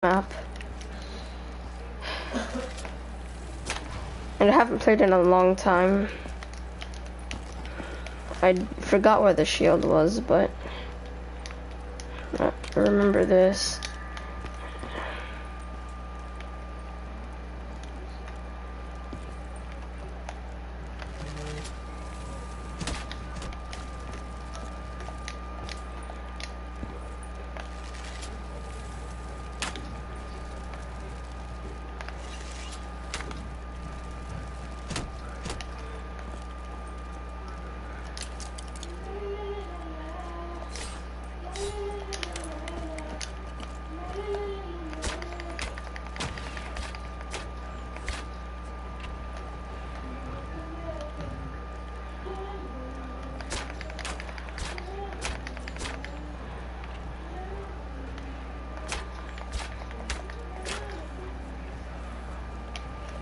map. And I haven't played in a long time. I forgot where the shield was, but I remember this.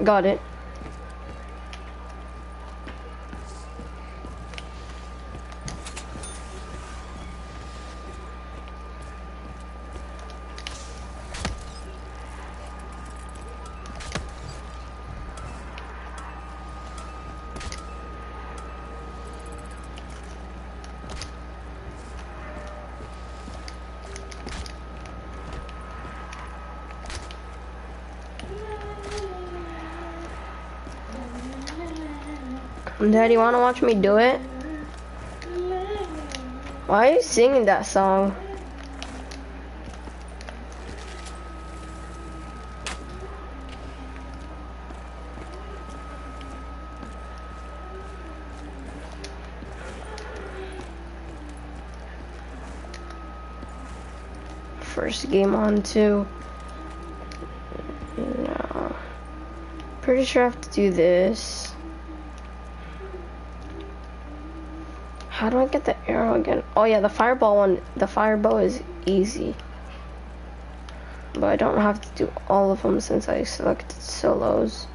Got it. Daddy, you wanna watch me do it? Why are you singing that song? First game on too. No. Pretty sure I have to do this. How do I get the arrow again? Oh yeah, the fireball one, the fireball is easy. But I don't have to do all of them since I selected solos.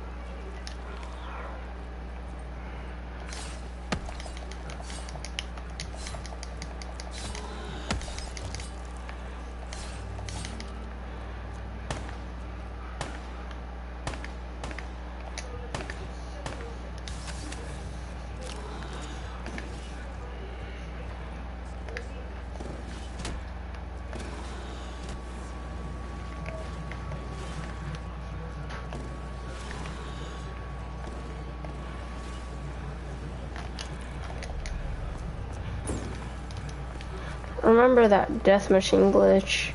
Remember that death machine glitch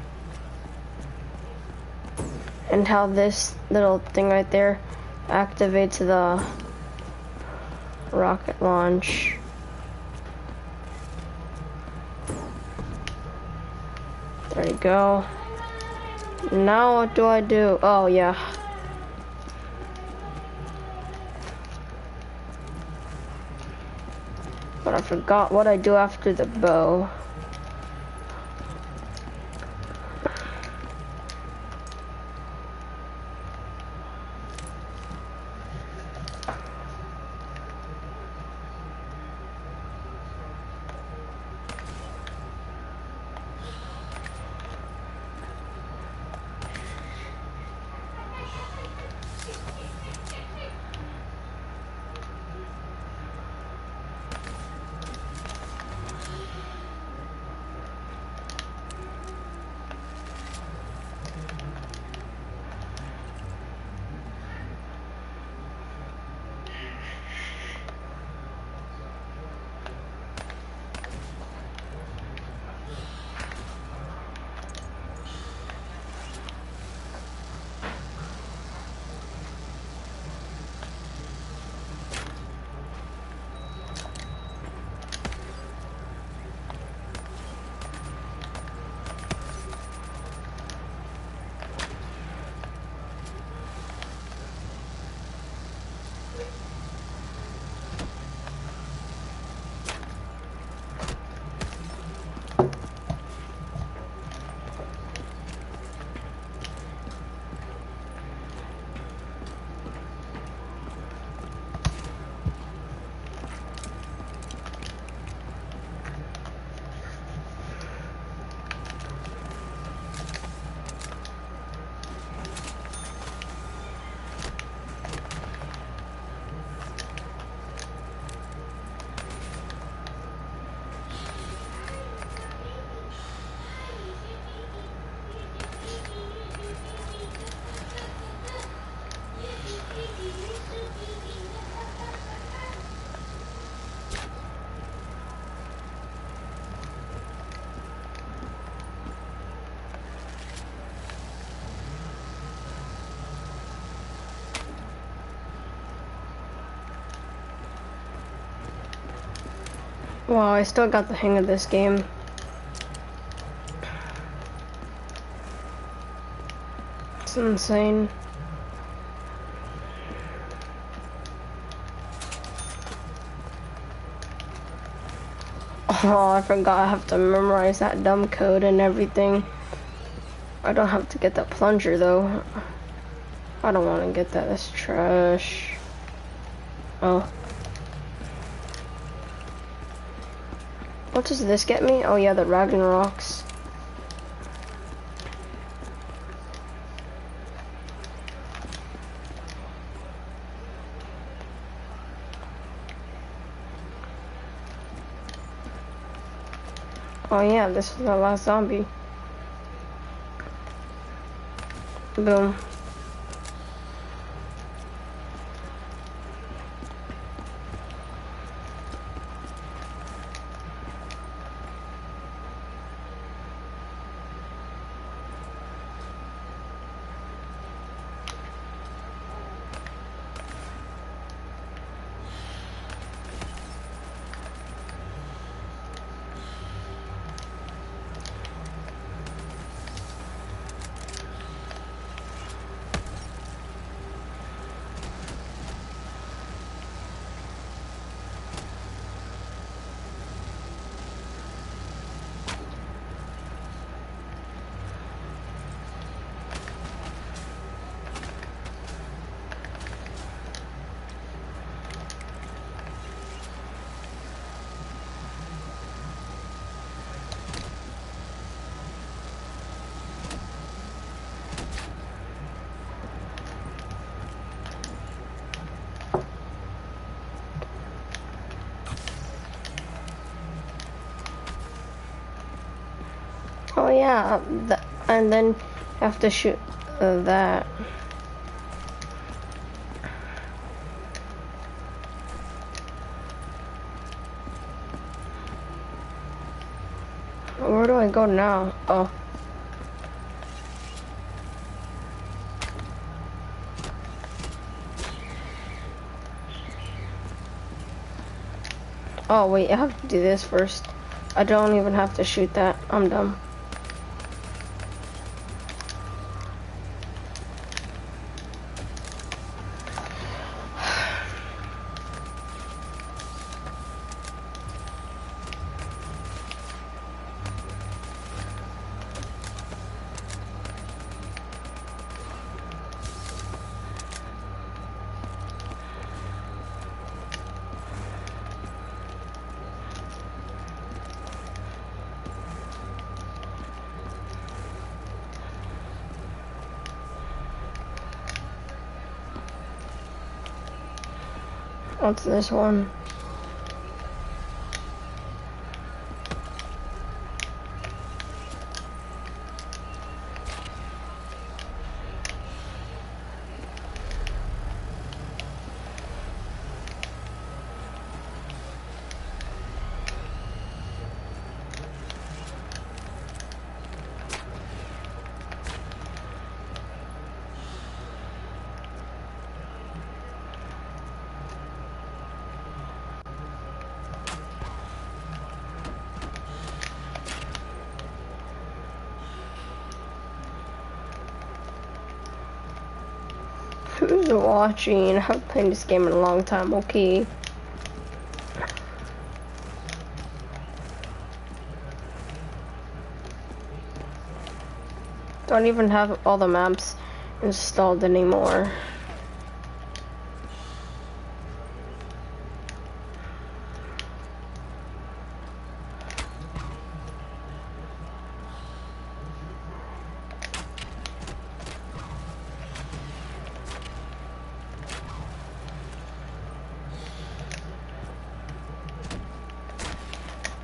and how this little thing right there activates the rocket launch. There you go. Now what do I do? Oh yeah. But I forgot what I do after the bow. Wow, I still got the hang of this game. It's insane. Oh, I forgot I have to memorize that dumb code and everything. I don't have to get that plunger though. I don't want to get that. That's trash. Oh. What does this get me? Oh yeah, the Rocks. Oh yeah, this is the last zombie. Boom. Oh yeah, and then you have to shoot that. Where do I go now? Oh. Oh wait, I have to do this first. I don't even have to shoot that. I'm dumb. What's this one? Who's watching? I haven't played this game in a long time, okay. Don't even have all the maps installed anymore.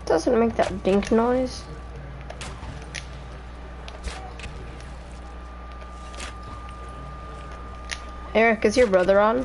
Doesn't make that dink noise. Eric, is your brother on?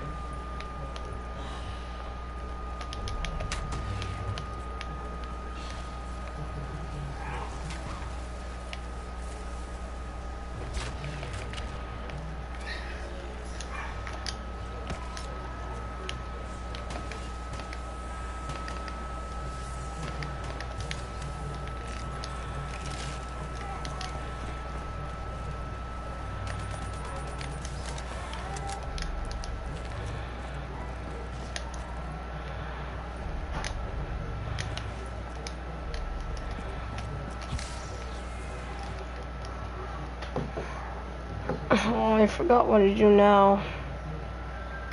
Oh, I forgot what to do now.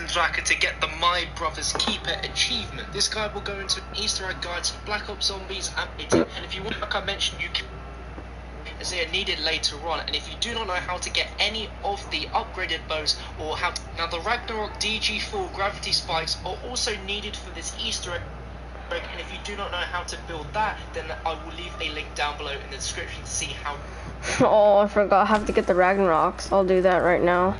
Tracker to get the My Brothers Keeper achievement. This guide will go into Easter egg guides for Black Ops Zombies and if you want, like I mentioned, you can, as they are needed later on. And if you do not know how to get any of the upgraded bows or how to, now the Ragnarok DG4 gravity spikes are also needed for this Easter egg. And if you do not know how to build that, then I will leave a link down below in the description to see how. Oh, I forgot. I have to get the Ragnaroks. I'll do that right now.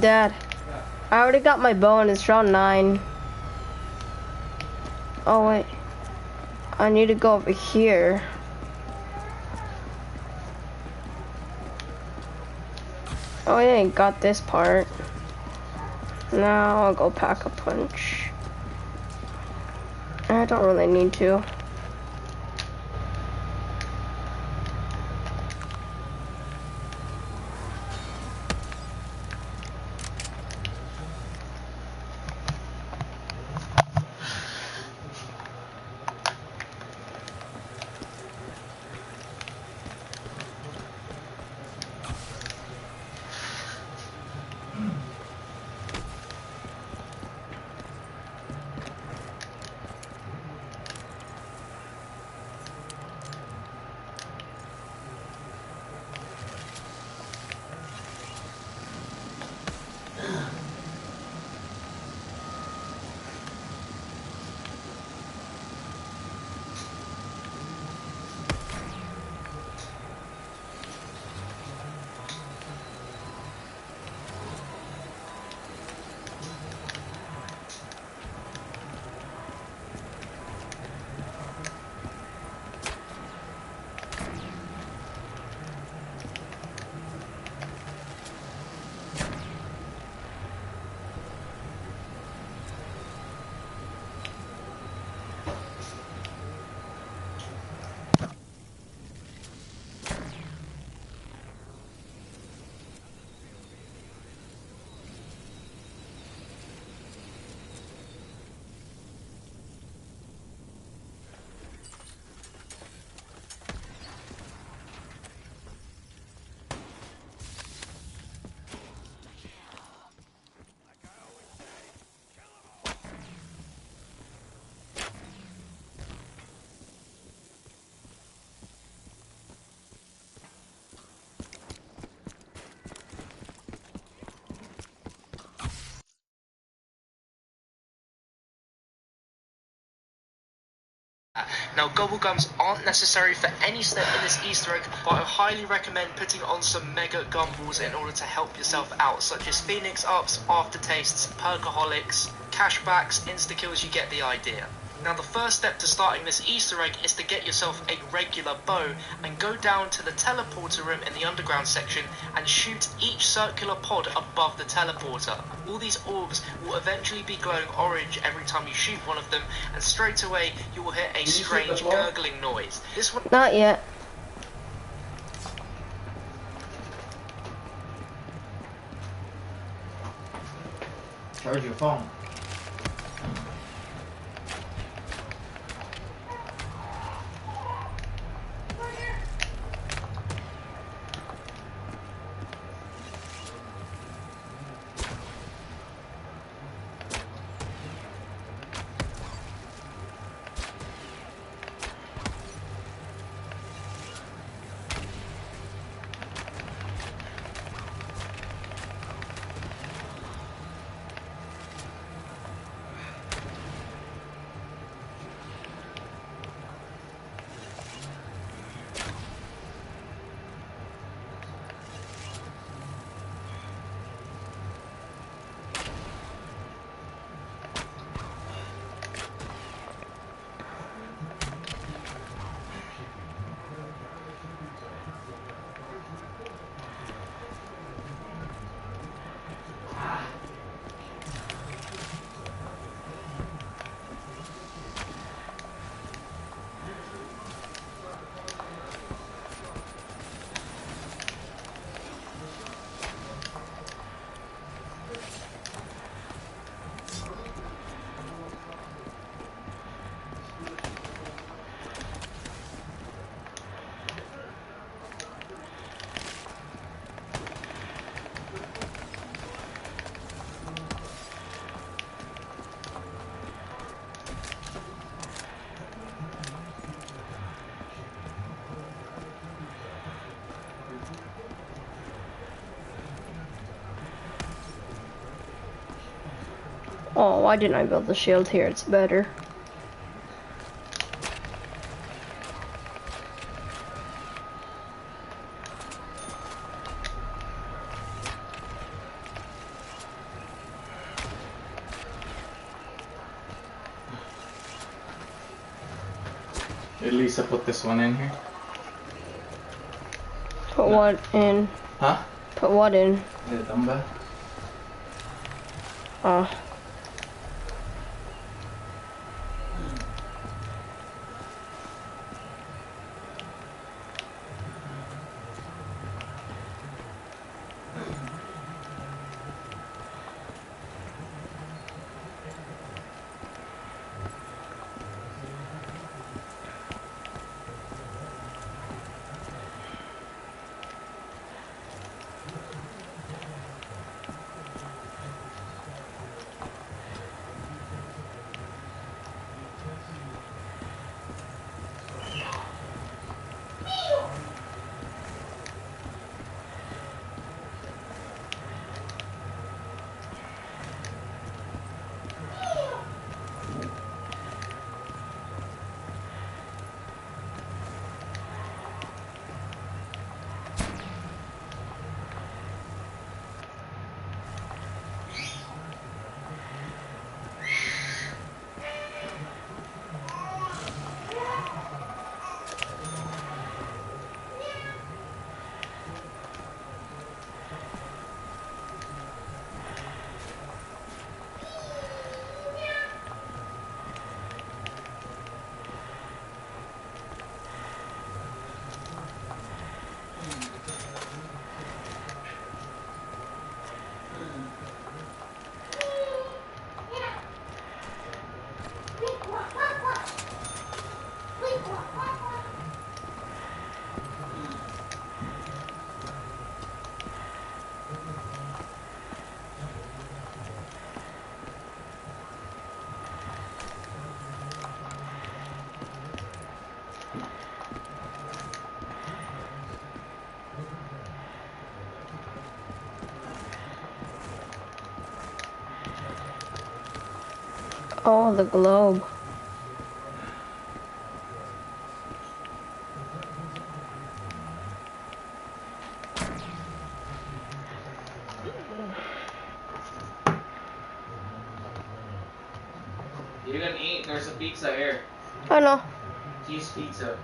Dad, I already got my bow and it's round 9. Oh wait, I need to go over here. Oh yeah, I got this part. Now I'll go pack a punch. I don't really need to. Now, gobble gums aren't necessary for any step in this Easter egg, but I highly recommend putting on some mega gumballs in order to help yourself out, such as Phoenix Ups, Aftertastes, Perkaholics, Cashbacks, Insta-kills, you get the idea. Now, the first step to starting this Easter egg is to get yourself a regular bow and go down to the teleporter room in the underground section and shoot each circular pod above the teleporter. All these orbs will eventually be glowing orange every time you shoot one of them, and straight away you will hear a strange gurgling noise. This one. Not yet. Charge your phone. Oh, why didn't I build the shield here? It's better. Did Lisa put this one in here? Put what in? Huh? Put what in? The dumbbell. Oh. Oh, the globe. You're gonna eat? There's a pizza here. I know. Cheese pizza.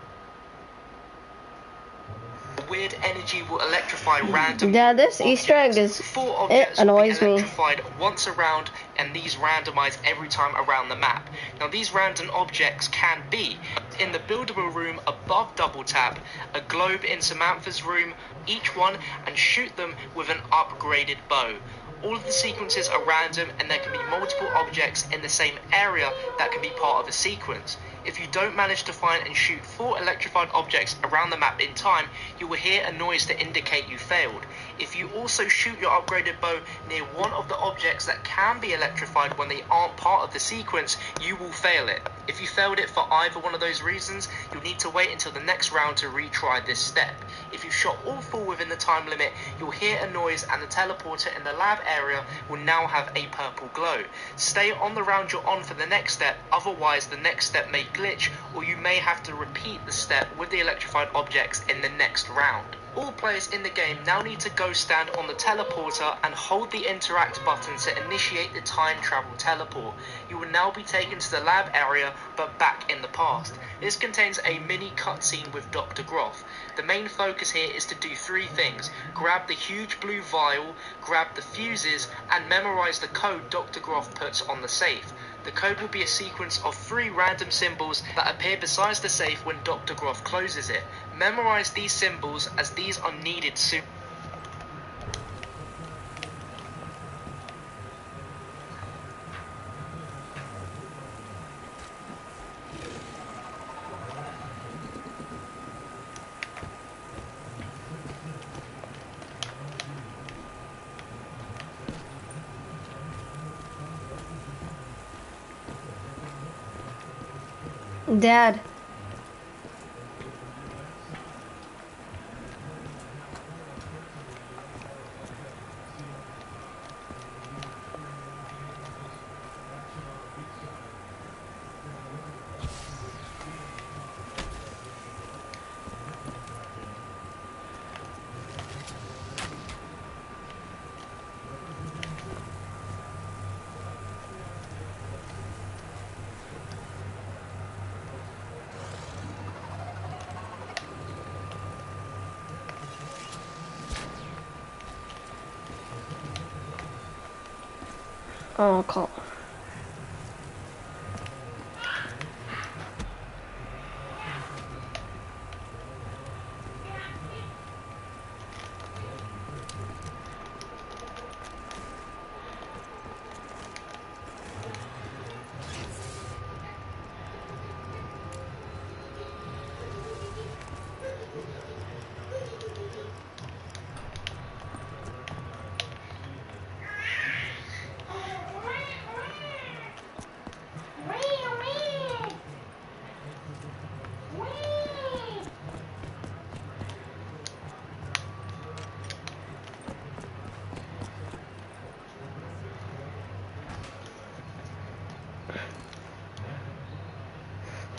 Weird energy will electrify random Yeah, this objects. Easter egg is, 4 it objects will be annoys me. electrified once around, and these randomize every time around the map. Now these random objects can be in the buildable room above double tap, a globe in Samantha's room, each one, and shoot them with an upgraded bow. All of the sequences are random, and there can be multiple objects in the same area that can be part of a sequence. If you don't manage to find and shoot 4 electrified objects around the map in time, you will hear a noise to indicate you failed. If you also shoot your upgraded bow near one of the objects that can be electrified when they aren't part of the sequence, you will fail it. If you failed it for either one of those reasons, you'll need to wait until the next round to retry this step. If you shot all 4 within the time limit, you'll hear a noise and the teleporter in the lab area will now have a purple glow. Stay on the round you're on for the next step, otherwise the next step may glitch, or you may have to repeat the step with the electrified objects in the next round. All players in the game now need to go stand on the teleporter and hold the interact button to initiate the time travel teleport. You will now be taken to the lab area, but back in the past. This contains a mini cutscene with Dr. Groff. The main focus here is to do 3 things: grab the huge blue vial, grab the fuses, and memorize the code Dr. Groff puts on the safe. The code will be a sequence of 3 random symbols that appear beside the safe when Dr. Groff closes it. Memorize these symbols, as these are needed soon. Dad. Oh, call.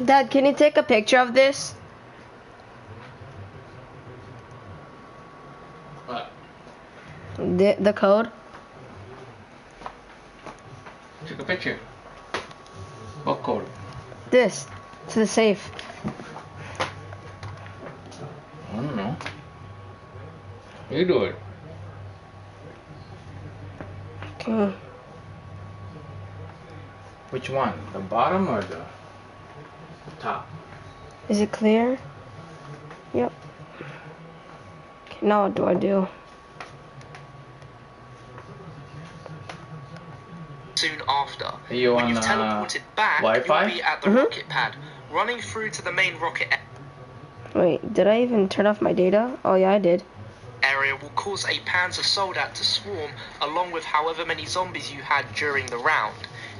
Dad, can you take a picture of this? What? The code? Took a picture. What code? This. To the safe. I don't know. You do it. Okay. Which one? The bottom or the top? Is it clear? Yep. Okay, now what do I do? Soon after, Are you when on you've teleported back, Wi-Fi? you'll be at the rocket pad, running through to the main rocket Wait, did I even turn off my data? Oh yeah, I did. area will cause a Panzer Soldat to swarm along with however many zombies you had during the round.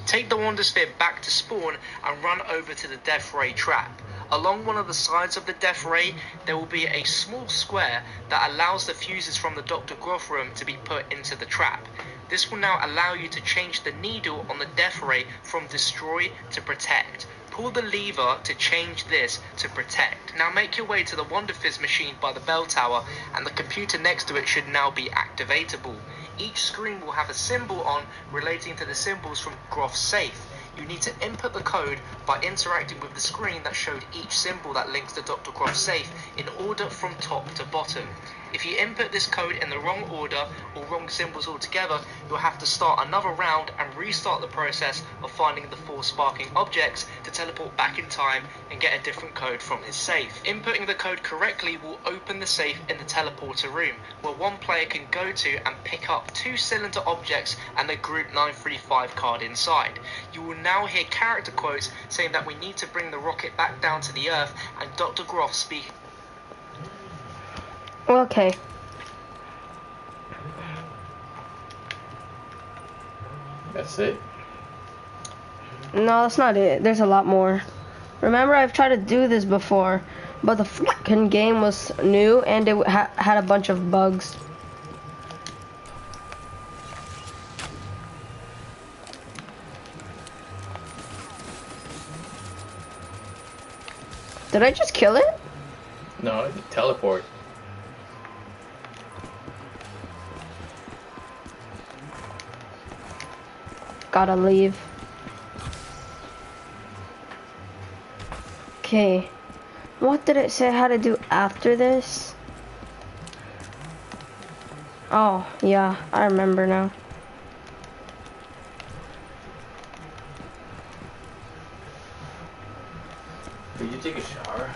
Take the Wonder Sphere back to spawn and run over to the Death Ray trap. Along one of the sides of the Death Ray, there will be a small square that allows the fuses from the Dr. Groff room to be put into the trap. This will now allow you to change the needle on the Death Ray from destroy to protect. Pull the lever to change this to protect. Now make your way to the Wonder Fizz machine by the bell tower, and the computer next to it should now be activatable. Each screen will have a symbol on relating to the symbols from Groff's safe. You need to input the code by interacting with the screen that showed each symbol that links to Dr. Groff's safe in order from top to bottom. If you input this code in the wrong order or wrong symbols altogether, you'll have to start another round and restart the process of finding the 4 sparking objects to teleport back in time and get a different code from his safe. Inputting the code correctly will open the safe in the teleporter room, where one player can go to and pick up 2 cylinder objects and the Group 935 card inside. You will now hear character quotes saying that we need to bring the rocket back down to the Earth, and Dr. Groff speaking. Okay. That's it. No, that's not it. There's a lot more. Remember, I've tried to do this before, but the fucking game was new and it had a bunch of bugs. Did I just kill it? No, it's a teleport. Gotta leave. Okay. What did it say how to do after this? Oh, yeah, I remember now. Did you take a shower?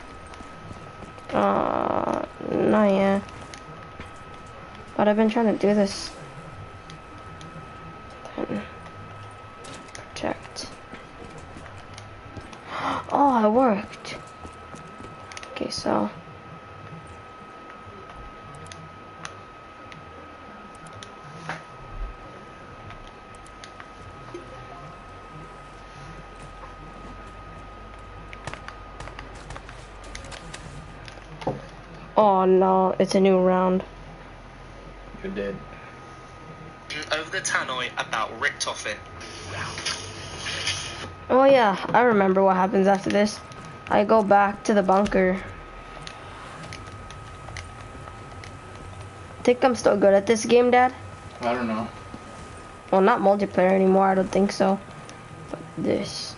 Not yet. But I've been trying to do this. Then protect. Oh, it worked. Okay, so. Oh no, it's a new round. You did. Over the tannoy about Richtofen. Oh yeah, I remember what happens after this. I go back to the bunker. Think I'm still good at this game, Dad? I don't know. Well, not multiplayer anymore, I don't think so. But this.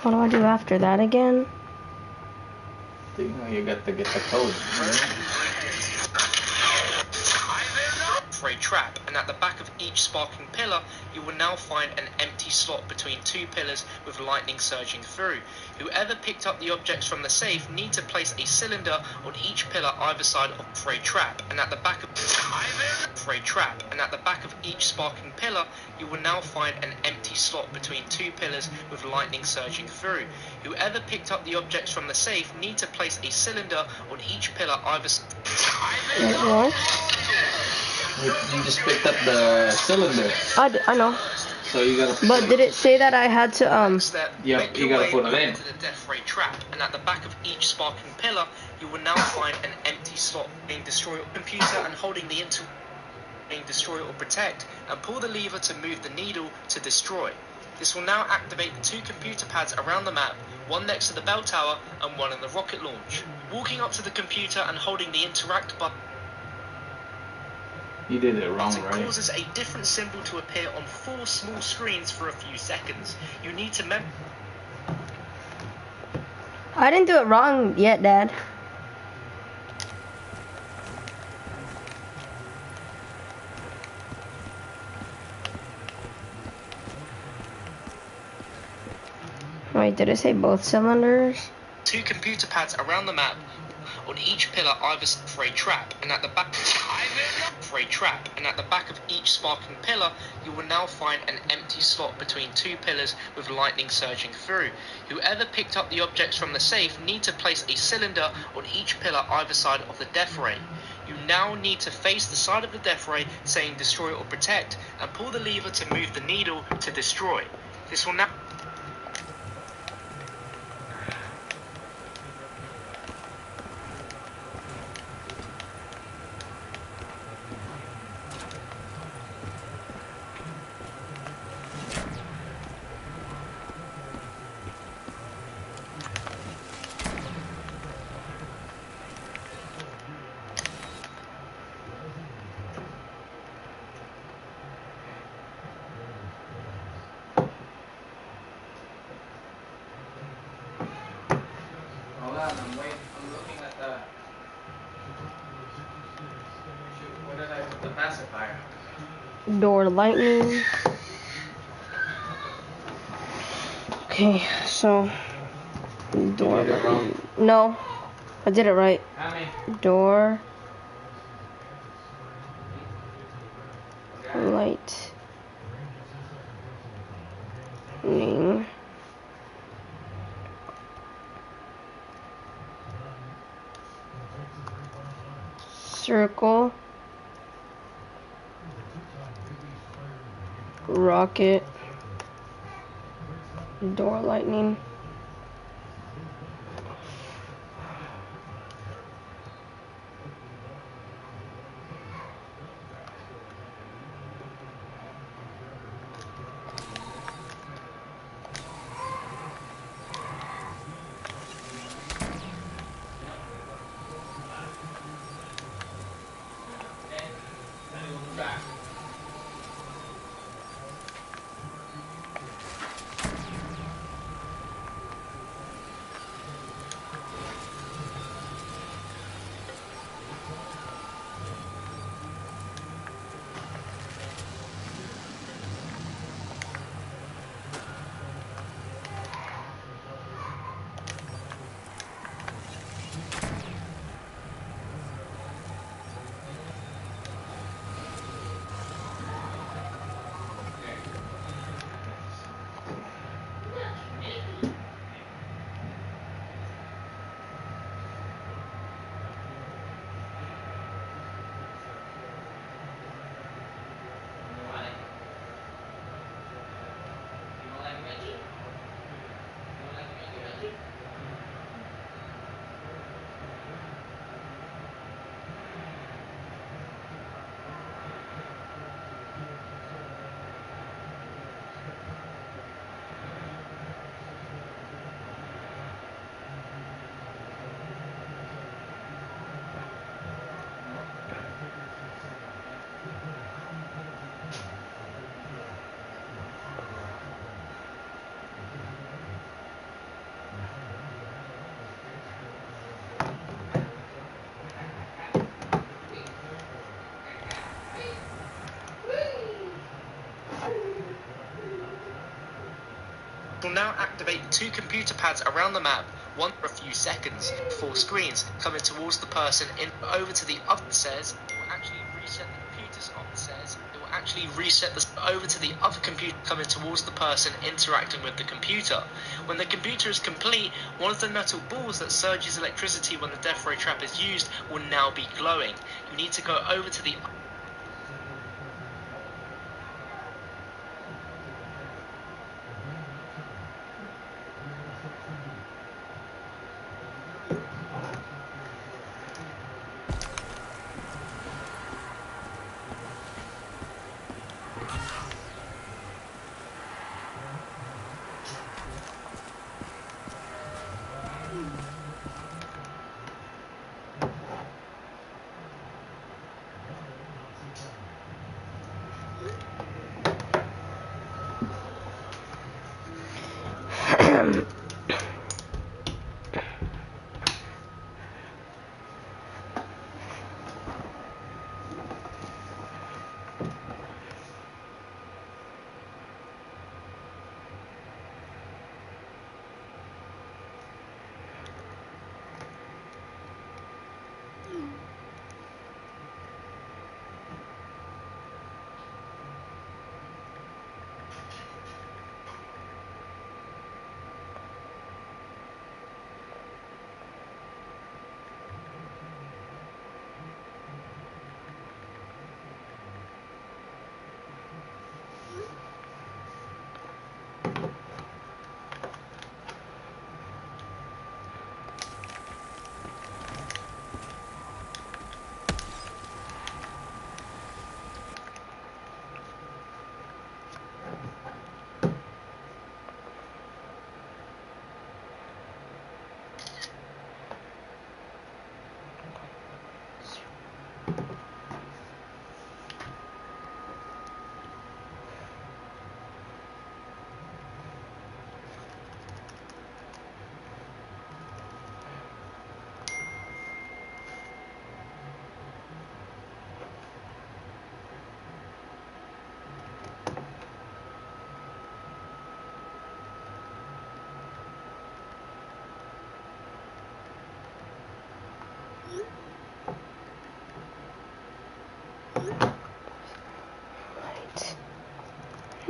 What do I do after that again? You know, you got to get the code. For a trap, and at the back of each sparking pillar, you will now find an empty slot between two pillars with lightning surging through. Whoever picked up the objects from the safe need to place a cylinder on each pillar either side of a trap, and at the back of each sparking pillar, you will now find an empty slot between two pillars with lightning surging through. Whoever picked up the objects from the safe need to place a cylinder on each pillar either side. What? You just picked up the cylinder. I know. So you gotta. But did it say that I had to Yep, you gotta put it in. To the death ray trap, and at the back of each sparking pillar, you will now find an empty slot being destroy your computer and holding the being destroy or protect, and pull the lever to move the needle to destroy. This will now activate the two computer pads around the map, one next to the bell tower and one in the rocket launch. Walking up to the computer and holding the interact button. You did it wrong, It right? causes a different symbol to appear on 4 small screens for a few seconds. You need to I didn't do it wrong yet, Dad. Wait, did it say both cylinders? 2 computer pads around the map. On each pillar either for a trap, and at the back of each sparking pillar, you will now find an empty slot between 2 pillars with lightning surging through. Whoever picked up the objects from the safe need to place a cylinder on each pillar either side of the death ray. You now need to face the side of the death ray saying destroy or protect, and pull the lever to move the needle to destroy. This will now Hold on, I'm looking at the. Shoot, where did I put the pacifier? Door lightning. Okay, so door You did it wrong. lightning. No, I did it right. Tommy. Door lightning. Circle. Rocket. Door lightning. now activate 2 computer pads around the map, one for a few seconds. 4 screens coming towards the person in over to the other says it will actually reset the computers on the says it will actually reset the over to the other computer coming towards the person interacting with the computer. When the computer is complete, one of the metal balls that surges electricity when the death ray trap is used will now be glowing. You need to go over to the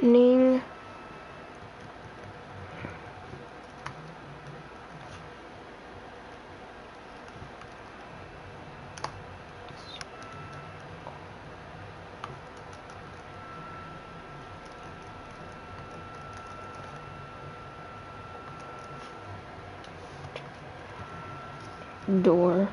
Ning. Door.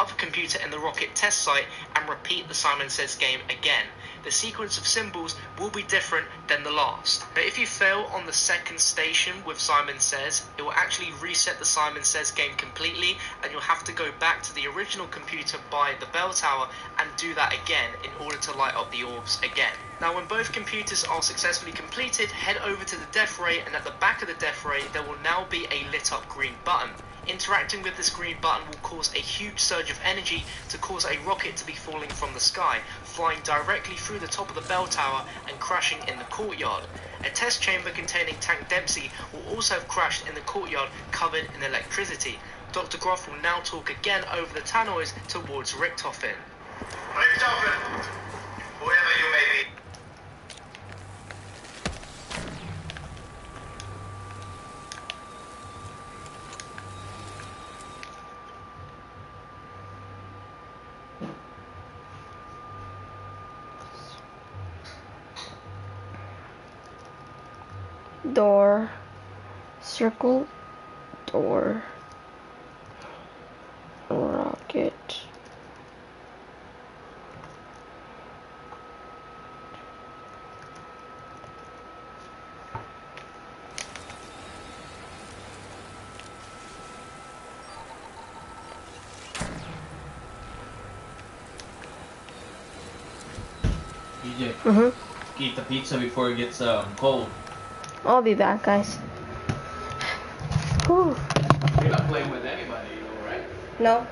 other computer in the rocket test site and repeat the Simon Says game again. The sequence of symbols will be different than the last. But if you fail on the second station with Simon Says, it will actually reset the Simon Says game completely, and you'll have to go back to the original computer by the bell tower and do that again in order to light up the orbs again. Now when both computers are successfully completed, head over to the death ray, and at the back of the death ray there will now be a lit up green button. Interacting with this green button will cause a huge surge of energy to cause a rocket to be falling from the sky, flying directly through the top of the bell tower and crashing in the courtyard. A test chamber containing Tank Dempsey will also have crashed in the courtyard covered in electricity. Dr. Groff will now talk again over the tannoys towards Richtofen. Richtofen, whoever you may be. Door, circle, door, rocket, CJ, Mm-hmm. eat the pizza before it gets cold. I'll be back, guys. Whew. You're not playing with anybody, you know, right? No.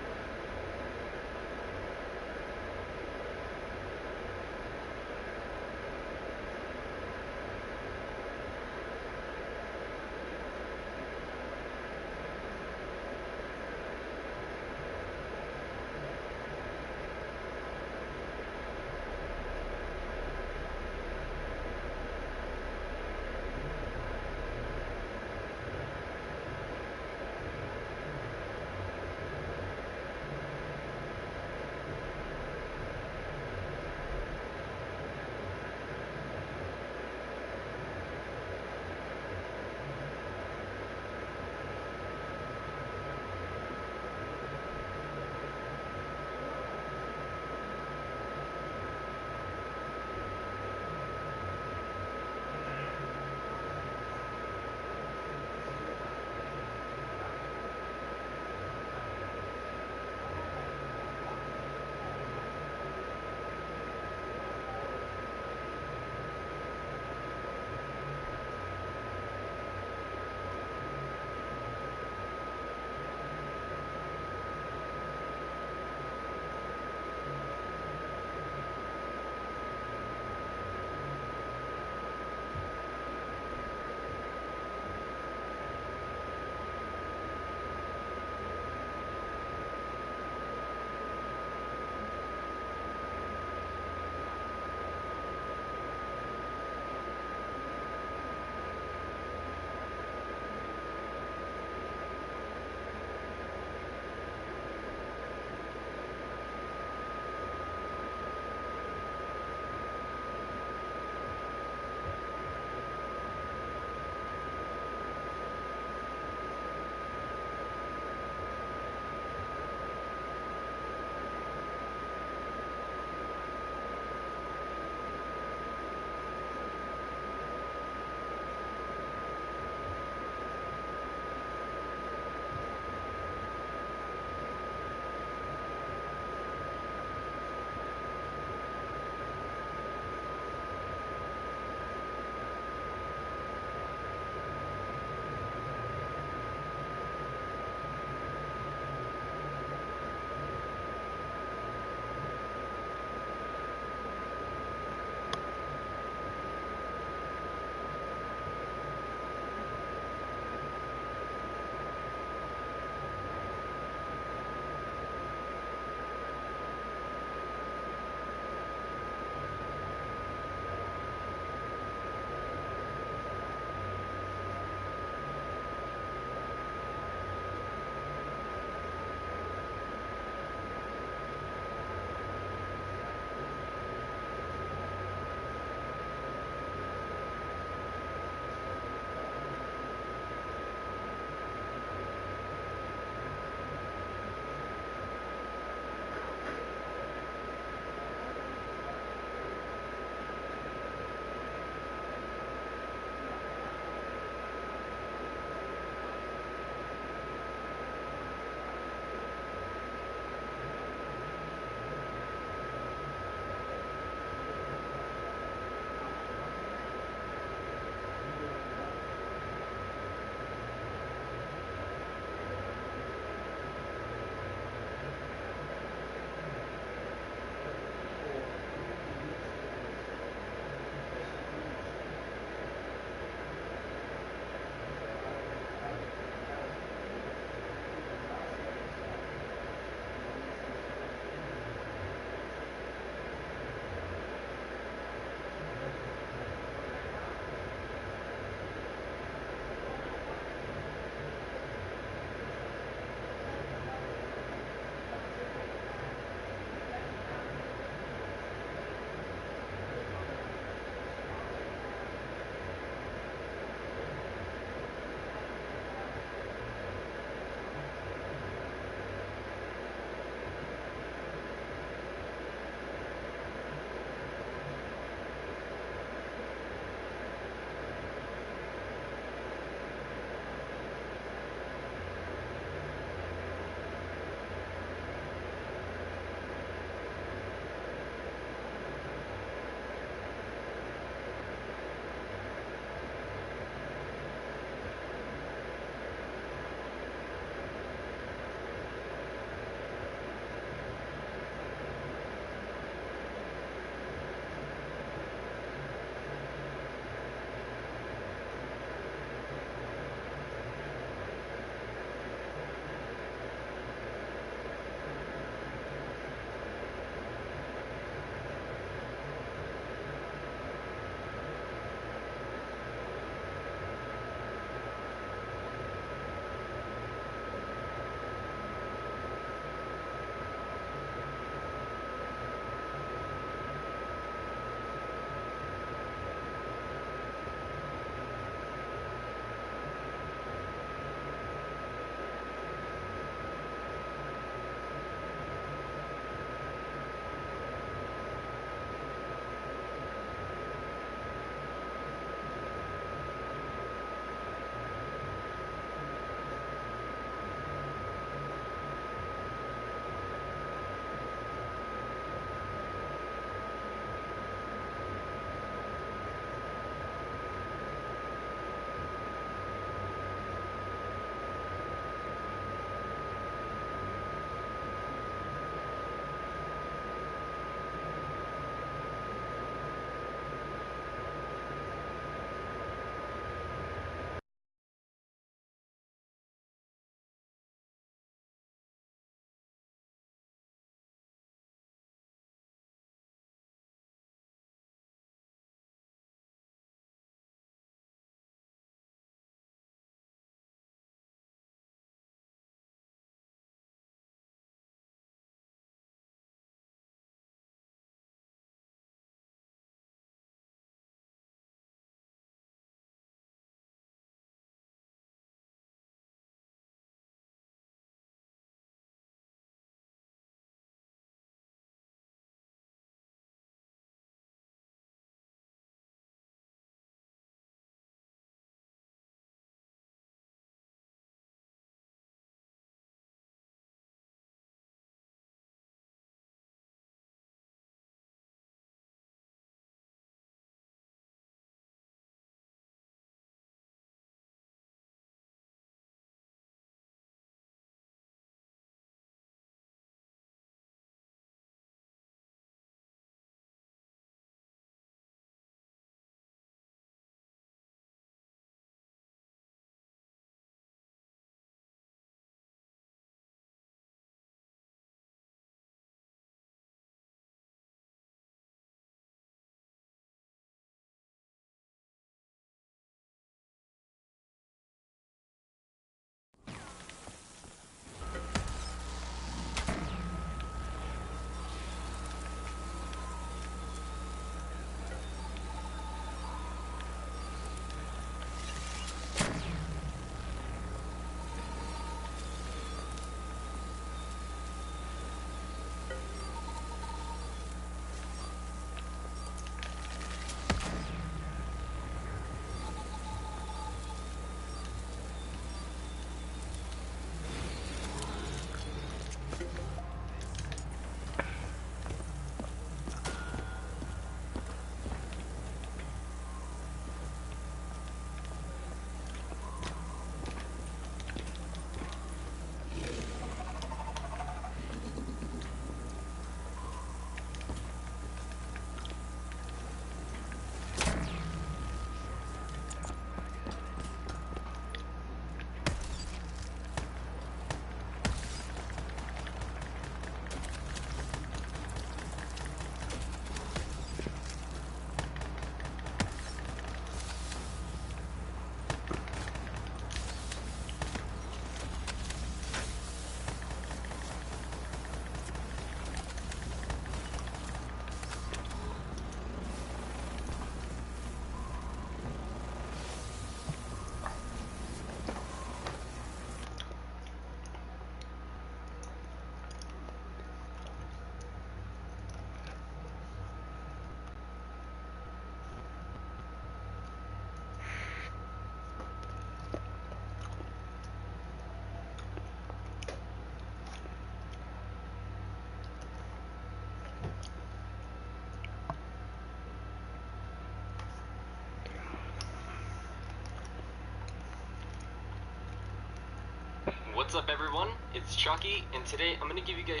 What's up, everyone? It's Chucky, and today I'm gonna give you guys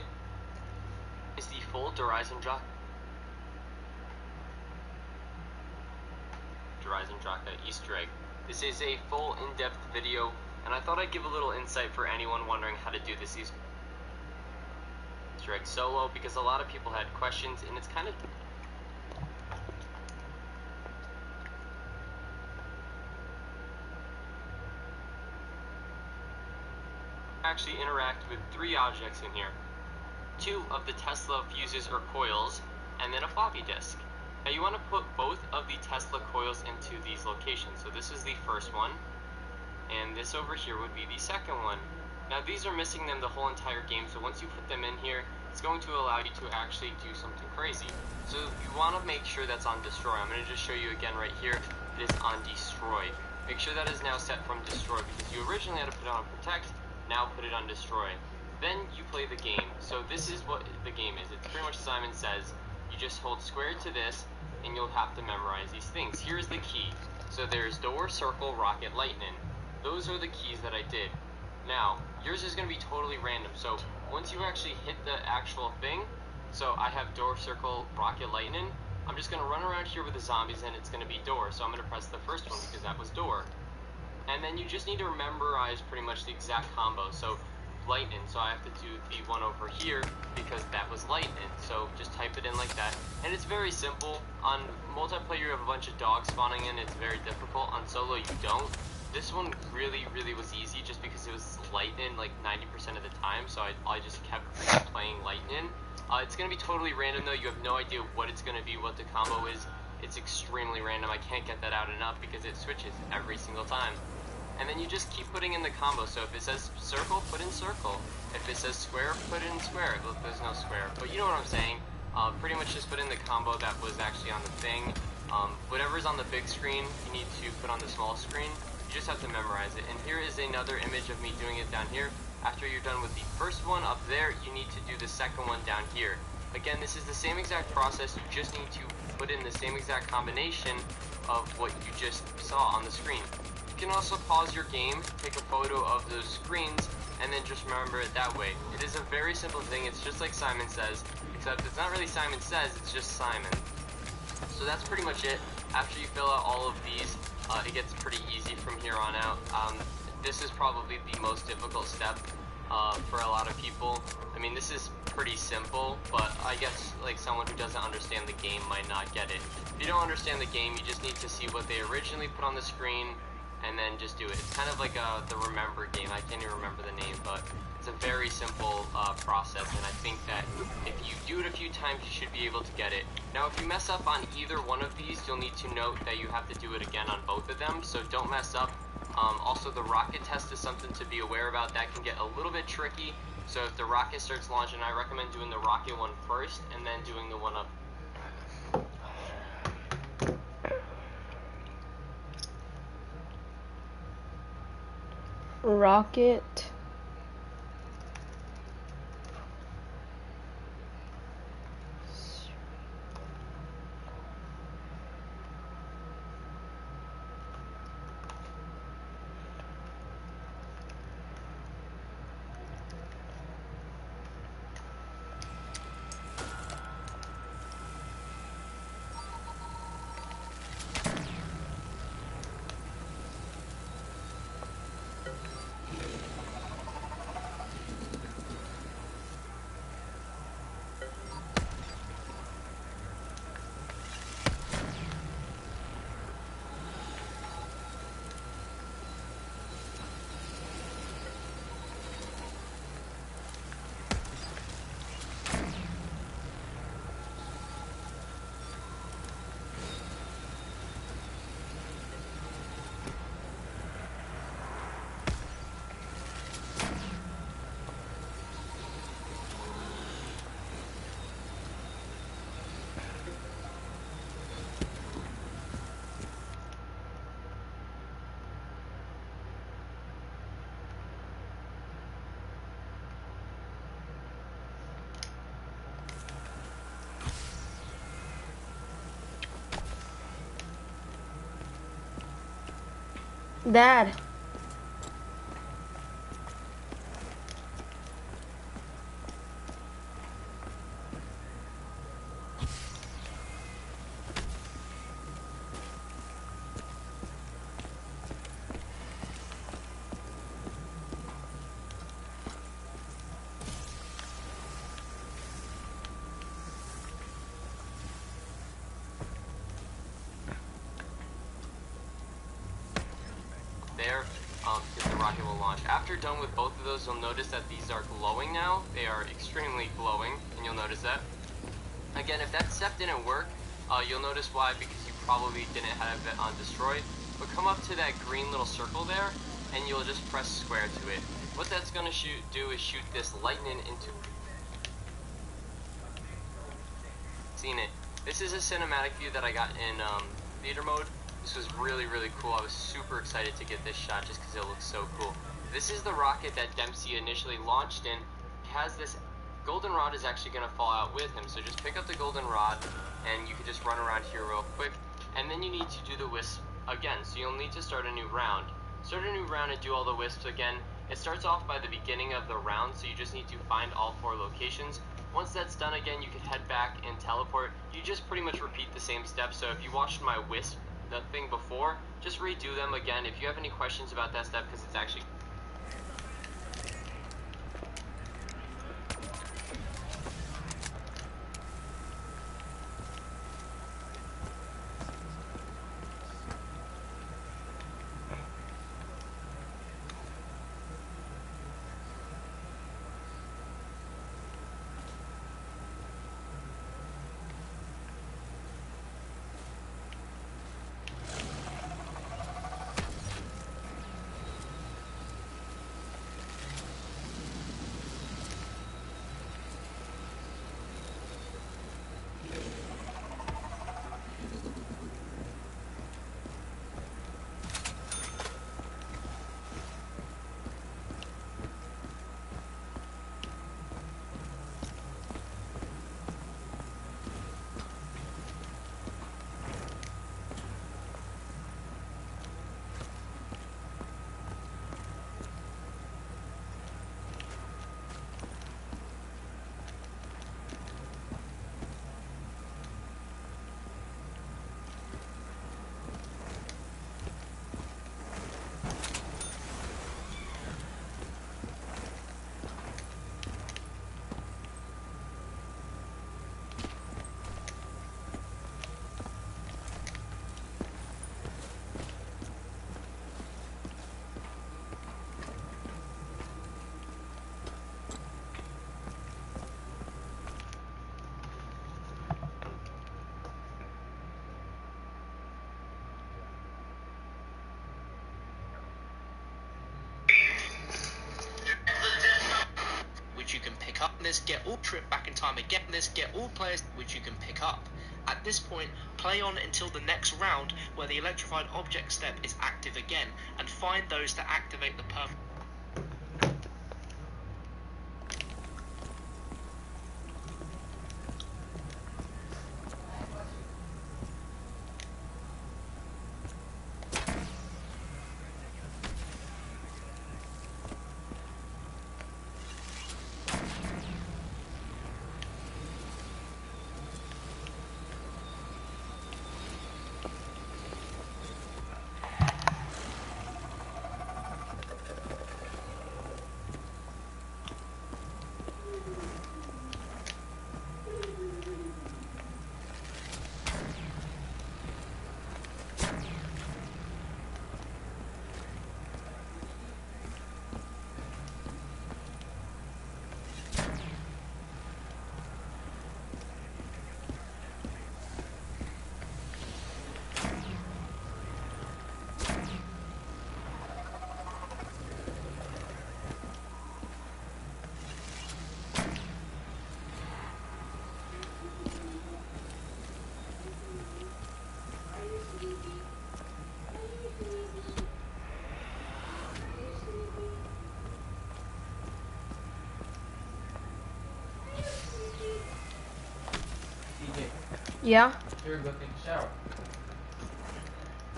the full Horizon Draka Easter egg. This is a full in-depth video, and I thought I'd give a little insight for anyone wondering how to do this Easter egg solo, because a lot of people had questions, and it's kind of actually interact with 3 objects in here. 2 of the Tesla fuses or coils, and then a floppy disk. Now you want to put both of the Tesla coils into these locations. So this is the first one, and this over here would be the second one. Now these are missing them the whole entire game, so once you put them in here, it's going to allow you to actually do something crazy. So you want to make sure that's on destroy. I'm going to just show you again right here. It is on destroy. Make sure that is now set from destroy, because you originally had to put it on protect. Now put it on destroy. Then you play the game. So this is what the game is. It's pretty much Simon Says. You just hold square to this, and you'll have to memorize these things. Here's the key. So there's door, circle, rocket, lightning. Those are the keys that I did. Now, yours is going to be totally random. So once you actually hit the actual thing, so I have door, circle, rocket, lightning, I'm just going to run around here with the zombies, and it's going to be door. So I'm going to press the first one because that was door. And then you just need to memorize pretty much the exact combo. So lightning, so I have to do the one over here because that was lightning. So just type it in like that. And it's very simple. On multiplayer you have a bunch of dogs spawning in, it's very difficult. On solo you don't. This one really was easy just because it was lightning like 90% of the time. So I just kept playing lightning. It's going to be totally random though. You have no idea what it's going to be, what the combo is. It's extremely random. I can't get that out enough because it switches every single time. And then you just keep putting in the combo. So if it says circle, put in circle. If it says square, put in square. Look, there's no square, but you know what I'm saying. Pretty much just put in the combo that was actually on the thing. Whatever's on the big screen, you need to put on the small screen. You just have to memorize it. And here is another image of me doing it down here. After you're done with the first one up there, you need to do the second one down here. Again, this is the same exact process. You just need to put in the same exact combination of what you just saw on the screen. You can also pause your game, take a photo of those screens, and then just remember it that way. It is a very simple thing. It's just like Simon Says, except it's not really Simon Says, it's just Simon. So that's pretty much it. After you fill out all of these, it gets pretty easy from here on out. This is probably the most difficult step for a lot of people. I mean, this is pretty simple, but I guess like someone who doesn't understand the game might not get it. If you don't understand the game, you just need to see what they originally put on the screen and then just do it. It's kind of like the remember game. I can't even remember the name, but it's a very simple process, and I think that if you do it a few times, you should be able to get it. Now, if you mess up on either one of these, you'll need to note that you have to do it again on both of them, so don't mess up. Also, the rocket test is something to be aware about. That can get a little bit tricky, so if the rocket starts launching, I recommend doing the rocket one first, and then doing the one up. Rocket. Dad. there, because the rocket will launch. After done with both of those, you'll notice that these are glowing now. They are extremely glowing, and you'll notice that. Again, if that step didn't work, you'll notice why, because you probably didn't have it on destroy. But come up to that green little circle there, and you'll just press square to it. What that's going to do is shoot this lightning into... Seen it. This is a cinematic view that I got in theater mode. This was really, really cool. I was super excited to get this shot just because it looks so cool. This is the rocket that Dempsey initially launched in. It has this golden rod is actually going to fall out with him. So just pick up the golden rod and you can just run around here real quick. And then you need to do the wisp again. So you'll need to start a new round. Start a new round and do all the wisps again. It starts off by the beginning of the round, so you just need to find all 4 locations. Once that's done again, you can head back and teleport. You just pretty much repeat the same steps. So if you watched my wisp, the thing before, just redo them again. If you have any questions about that step, because it's actually... which you can pick up. This get all trip back in time again. This get all players, which you can pick up. At this point, play on until the next round where the electrified object step is active again, and find those to activate the perfect. Yeah? You're going to take a shower.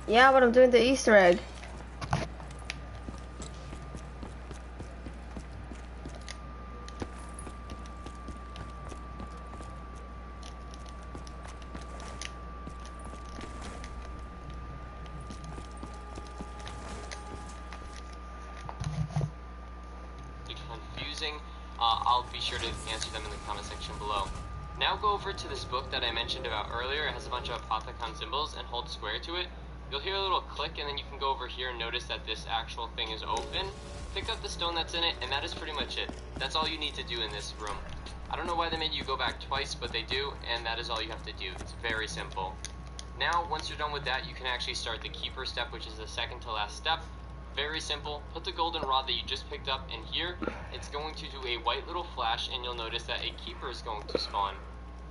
Yeah, but I'm doing the Easter egg. Confusing, I'll be sure to answer them in the comment section below. Now go over to this book that I mentioned about earlier. It has a bunch of Apothicon symbols, and hold square to it. You'll hear a little click, and then you can go over here and notice that this actual thing is open. Pick up the stone that's in it, and that is pretty much it. That's all you need to do in this room. I don't know why they made you go back twice, but they do, and that is all you have to do. It's very simple. Now, once you're done with that, you can actually start the keeper step, which is the second to last step. Very simple. Put the golden rod that you just picked up in here. It's going to do a white little flash, and you'll notice that a keeper is going to spawn.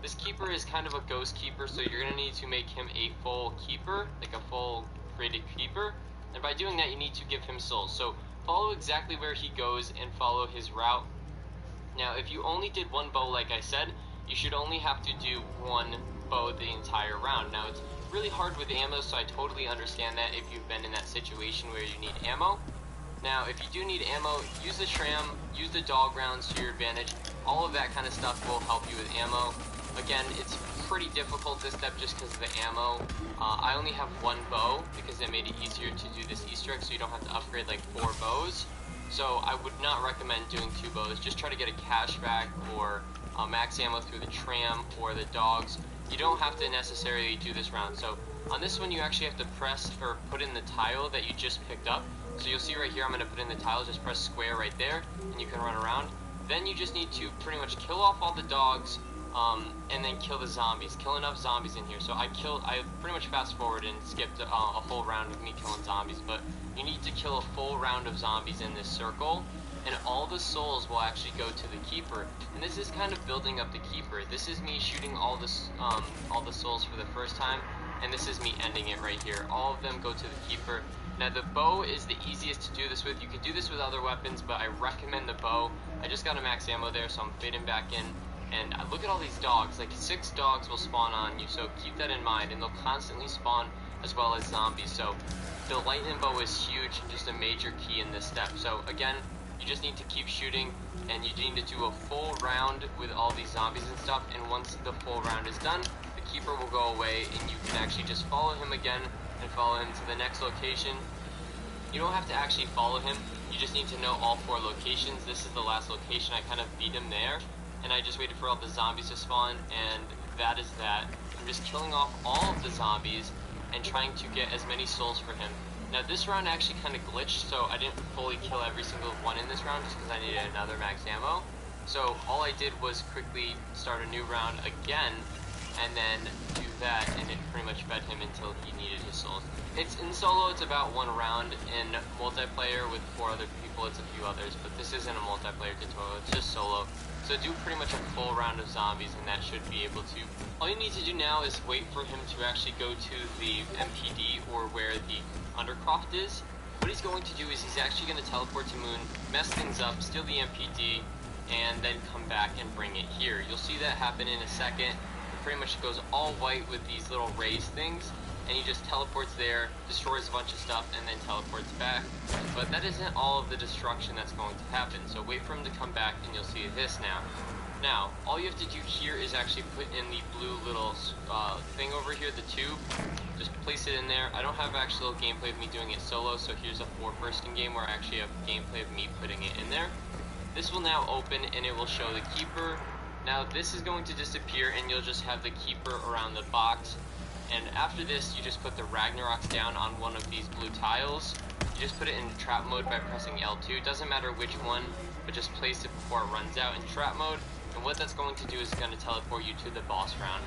This keeper is kind of a ghost keeper, so you're going to need to make him a full keeper, like a full rated keeper. And by doing that, you need to give him souls. So follow exactly where he goes and follow his route. Now, if you only did one bow, like I said, you should only have to do one bow the entire round. Now, it's really hard with ammo, so I totally understand that if you've been in that situation where you need ammo. Now, if you do need ammo, use the shram, use the dog rounds to your advantage. All of that kind of stuff will help you with ammo. Again, it's pretty difficult this step just because of the ammo. I only have one bow because it made it easier to do this Easter egg, so you don't have to upgrade like 4 bows. So I would not recommend doing 2 bows. Just try to get a cashback or max ammo through the tram or the dogs. You don't have to necessarily do this round. So on this one, you actually have to press or put in the tile that you just picked up. So you'll see right here, I'm going to put in the tile, just press square right there, and you can run around. Then you just need to pretty much kill off all the dogs, and then kill the zombies. Kill enough zombies in here. So I pretty much fast forward and skipped a whole round of me killing zombies, but you need to kill a full round of zombies in this circle, and all the souls will actually go to the keeper. And this is kind of building up the keeper. This is me shooting all the souls for the first time, and this is me ending it right here. All of them go to the keeper. Now the bow is the easiest to do this with. You could do this with other weapons, but I recommend the bow. I just got a max ammo there, so I'm fading back in. And look at all these dogs. Like 6 dogs will spawn on you, so keep that in mind. And they'll constantly spawn as well as zombies. So the lightning bow is huge and just a major key in this step. So again, you just need to keep shooting, and you need to do a full round with all these zombies and stuff. And once the full round is done, the keeper will go away, and you can actually just follow him again and follow him to the next location. You don't have to actually follow him. You just need to know all 4 locations. This is the last location. I kind of beat him there, and I just waited for all the zombies to spawn, and that is that. I'm just killing off all of the zombies and trying to get as many souls for him. Now this round actually kind of glitched, so I didn't fully kill every single one in this round just because I needed another max ammo. So all I did was quickly start a new round again, and then do that, and it pretty much fed him until he needed his souls. It's in solo, it's about 1 round. In multiplayer with 4 other people, it's a few others, but this isn't a multiplayer tutorial, it's just solo. So do pretty much a full round of zombies, and that should be able to. All you need to do now is wait for him to actually go to the MPD, or where the undercroft is. What he's going to do is he's actually going to teleport to Moon, mess things up, steal the MPD, and then come back and bring it here. You'll see that happen in a second. It pretty much goes all white with these little raised things, and he just teleports there, destroys a bunch of stuff, and then teleports back. But that isn't all of the destruction that's going to happen, so wait for him to come back, and you'll see this now. Now, all you have to do here is actually put in the blue little thing over here, the tube. Just place it in there. I don't have actual gameplay of me doing it solo, so here's a 4-person game where I actually have gameplay of me putting it in there. This will now open, and it will show the keeper. Now, this is going to disappear, and you'll just have the keeper around the box. And after this, you just put the Ragnaroks down on one of these blue tiles. You just put it in trap mode by pressing L2. Doesn't matter which one, but just place it before it runs out in trap mode. And what that's going to do is going to teleport you to the boss round.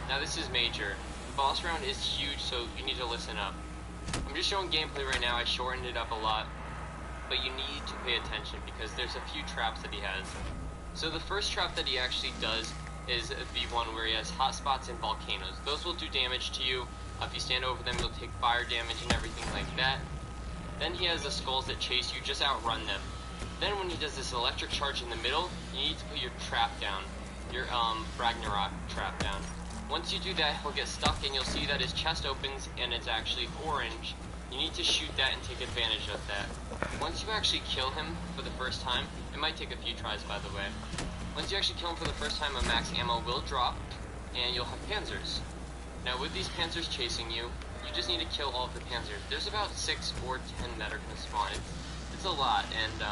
Now this is major. The boss round is huge, so you need to listen up. I'm just showing gameplay right now. I shortened it up a lot, but you need to pay attention because there's a few traps that he has. So the first trap that he actually does is the one where he has hotspots and volcanoes. Those will do damage to you. If you stand over them, you'll take fire damage and everything like that. Then he has the skulls that chase you, just outrun them. Then when he does this electric charge in the middle, you need to put your trap down, your Ragnarok trap down. Once you do that, he'll get stuck, and you'll see that his chest opens and it's actually orange. You need to shoot that and take advantage of that. Once you actually kill him for the first time, it might take a few tries by the way. Once you actually kill him for the first time, a max ammo will drop, and you'll have panzers. Now with these panzers chasing you, you just need to kill all of the panzers. There's about 6 or 10 that are going to spawn. It's a lot, and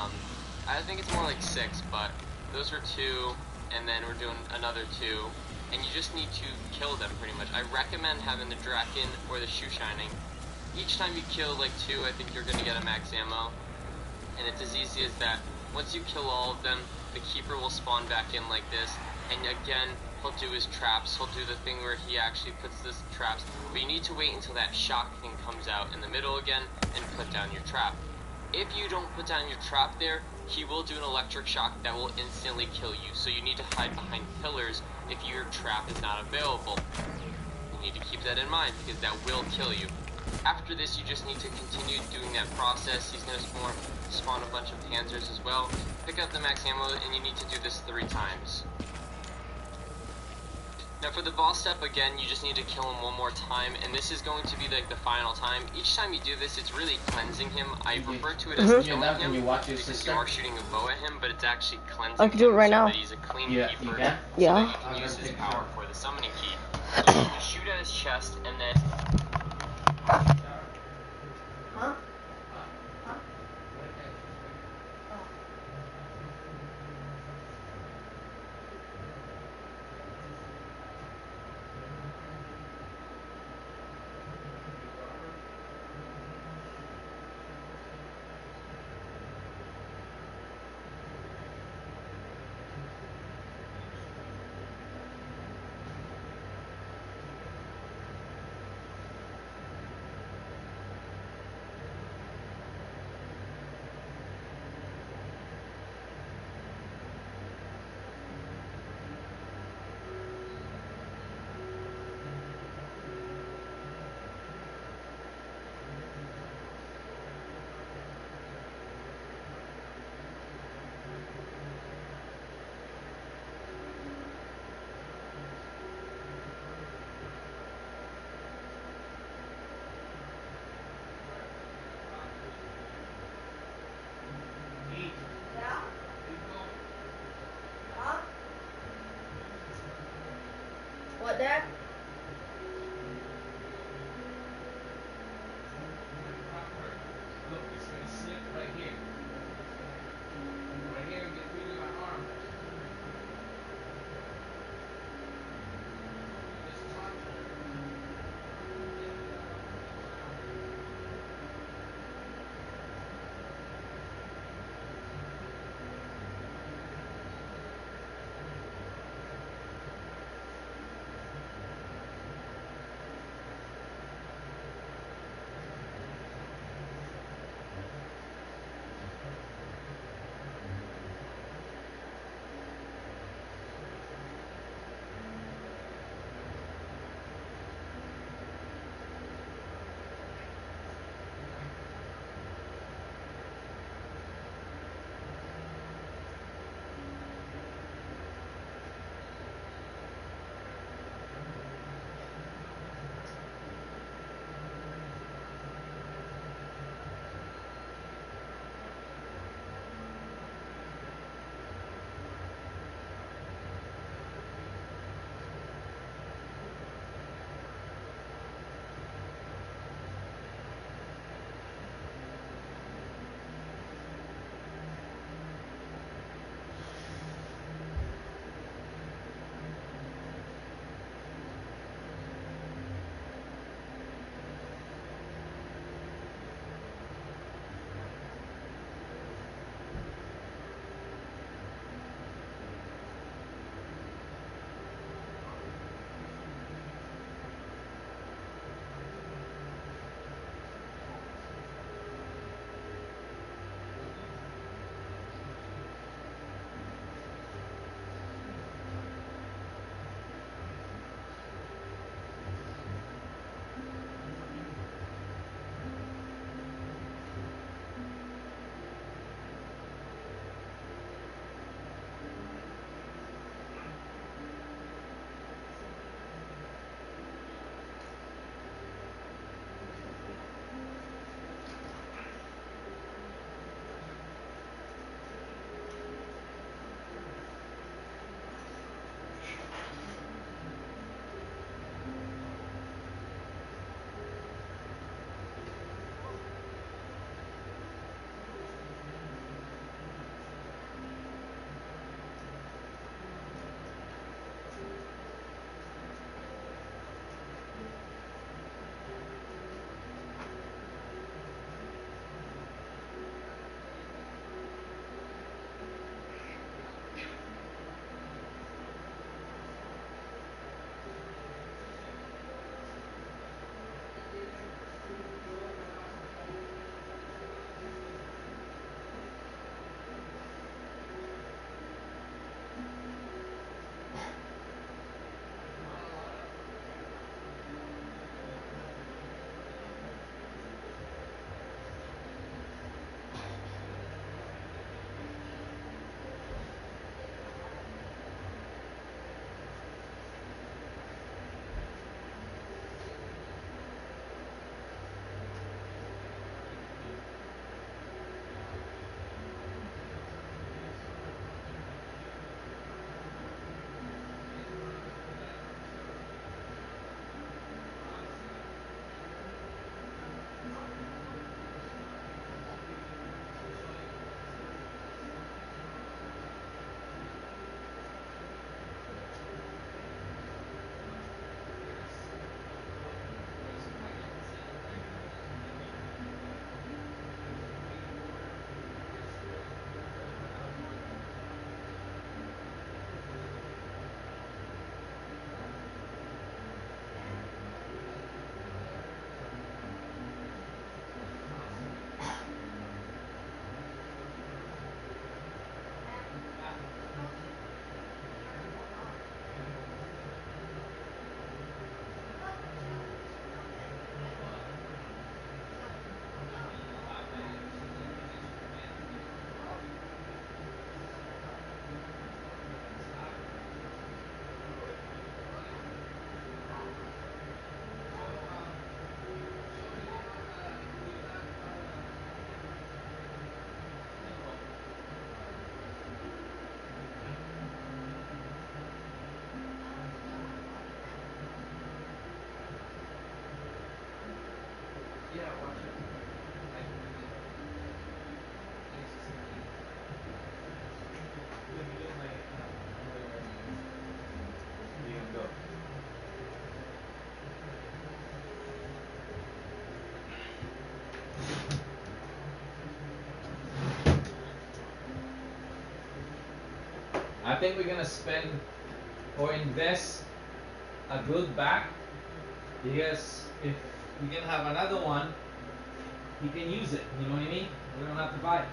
I think it's more like 6, but those are 2, and then we're doing another 2, and you just need to kill them pretty much. I recommend having the Draken or the Shoe Shining, each time you kill like 2, I think you're gonna get a max ammo. And it's as easy as that. Once you kill all of them, the keeper will spawn back in like this. And again, he'll do his traps. He'll do the thing where he actually puts this traps. But you need to wait until that shock thing comes out in the middle again and put down your trap. If you don't put down your trap there, he will do an electric shock that will instantly kill you. So you need to hide behind pillars if your trap is not available. You need to keep that in mind because that will kill you. After this, you just need to continue doing that process. He's going to spawn a bunch of panzers as well. Pick up the max ammo, and you need to do this 3 times. Now for the boss step, again, you just need to kill him one more time, and this is going to be like the final time. Each time you do this, it's really cleansing him. I refer to it as killing him because you are shooting a bow at him, but it's actually cleansing him. I can do it right now. So that he's a clean keeper, can? Yeah. so that he can use his power for the summoning key. So you can shoot at his chest, and then... Huh? What, Dad? Look, it's gonna slip right here. Right here and get through my arm. Just touch it. I think we're gonna spend or invest a good back, because if we can have another one, he can use it. You know what I mean? We don't have to buy it.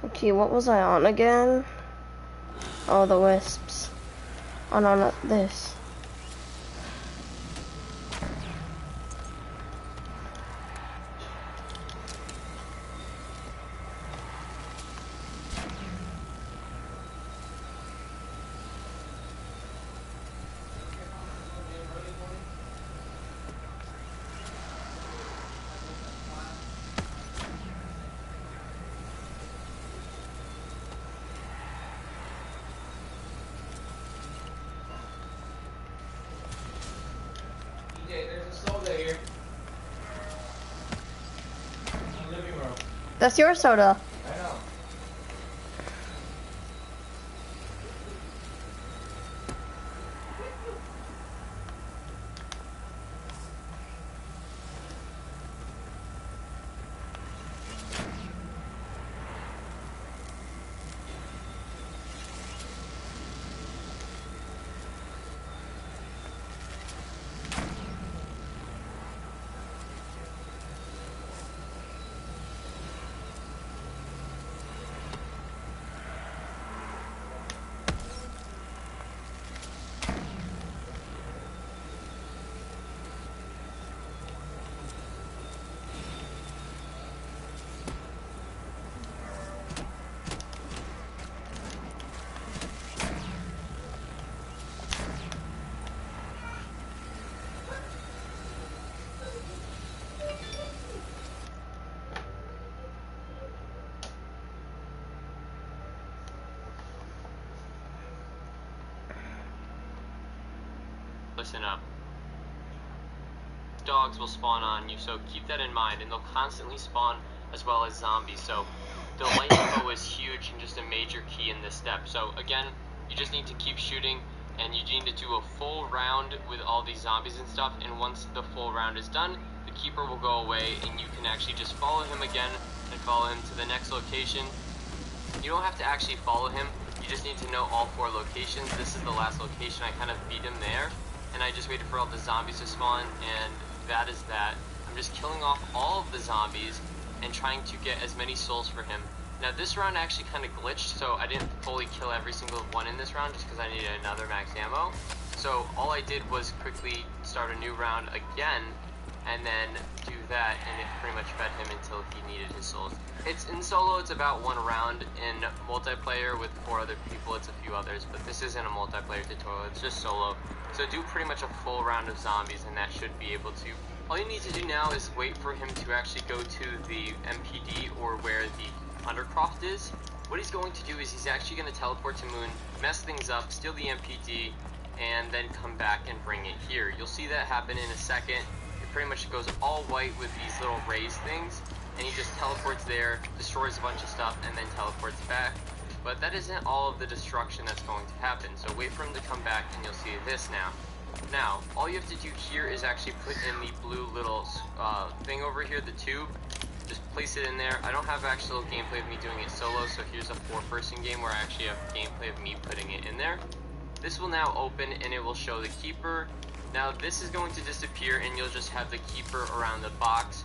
Okay, what was I on again? Oh, the wisps. Oh no, not this. There's a soda here. In the living room. That's your soda. I know. Listen up. Dogs will spawn on you, so keep that in mind, and they'll constantly spawn as well as zombies, so the lightning bow is huge and just a major key in this step. So again, you just need to keep shooting, and you need to do a full round with all these zombies and stuff, and once the full round is done, the keeper will go away, and you can actually just follow him again and follow him to the next location. You don't have to actually follow him, you just need to know all 4 locations. This is the last location. I kind of beat him there, and I just waited for all the zombies to spawn, and that is that. I'm just killing off all of the zombies and trying to get as many souls for him. Now this round actually kind of glitched, so I didn't fully kill every single one in this round just because I needed another max ammo. So all I did was quickly start a new round again, and then do that, and it pretty much fed him until he needed his souls. It's in solo, it's about 1 round. In multiplayer with 4 other people, it's a few others, but this isn't a multiplayer tutorial, it's just solo. So do pretty much a full round of zombies, and that should be able to. All you need to do now is wait for him to actually go to the MPD or where the Undercroft is. What he's going to do is he's actually going to teleport to Moon, mess things up, steal the MPD, and then come back and bring it here. You'll see that happen in a second. It pretty much goes all white with these little raised things, and he just teleports there, destroys a bunch of stuff, and then teleports back. But that isn't all of the destruction that's going to happen, so wait for him to come back and you'll see this now. Now, all you have to do here is actually put in the blue little thing over here, the tube. Just place it in there. I don't have actual gameplay of me doing it solo, so here's a 4-person game where I actually have gameplay of me putting it in there. This will now open and it will show the keeper. Now this is going to disappear and you'll just have the keeper around the box.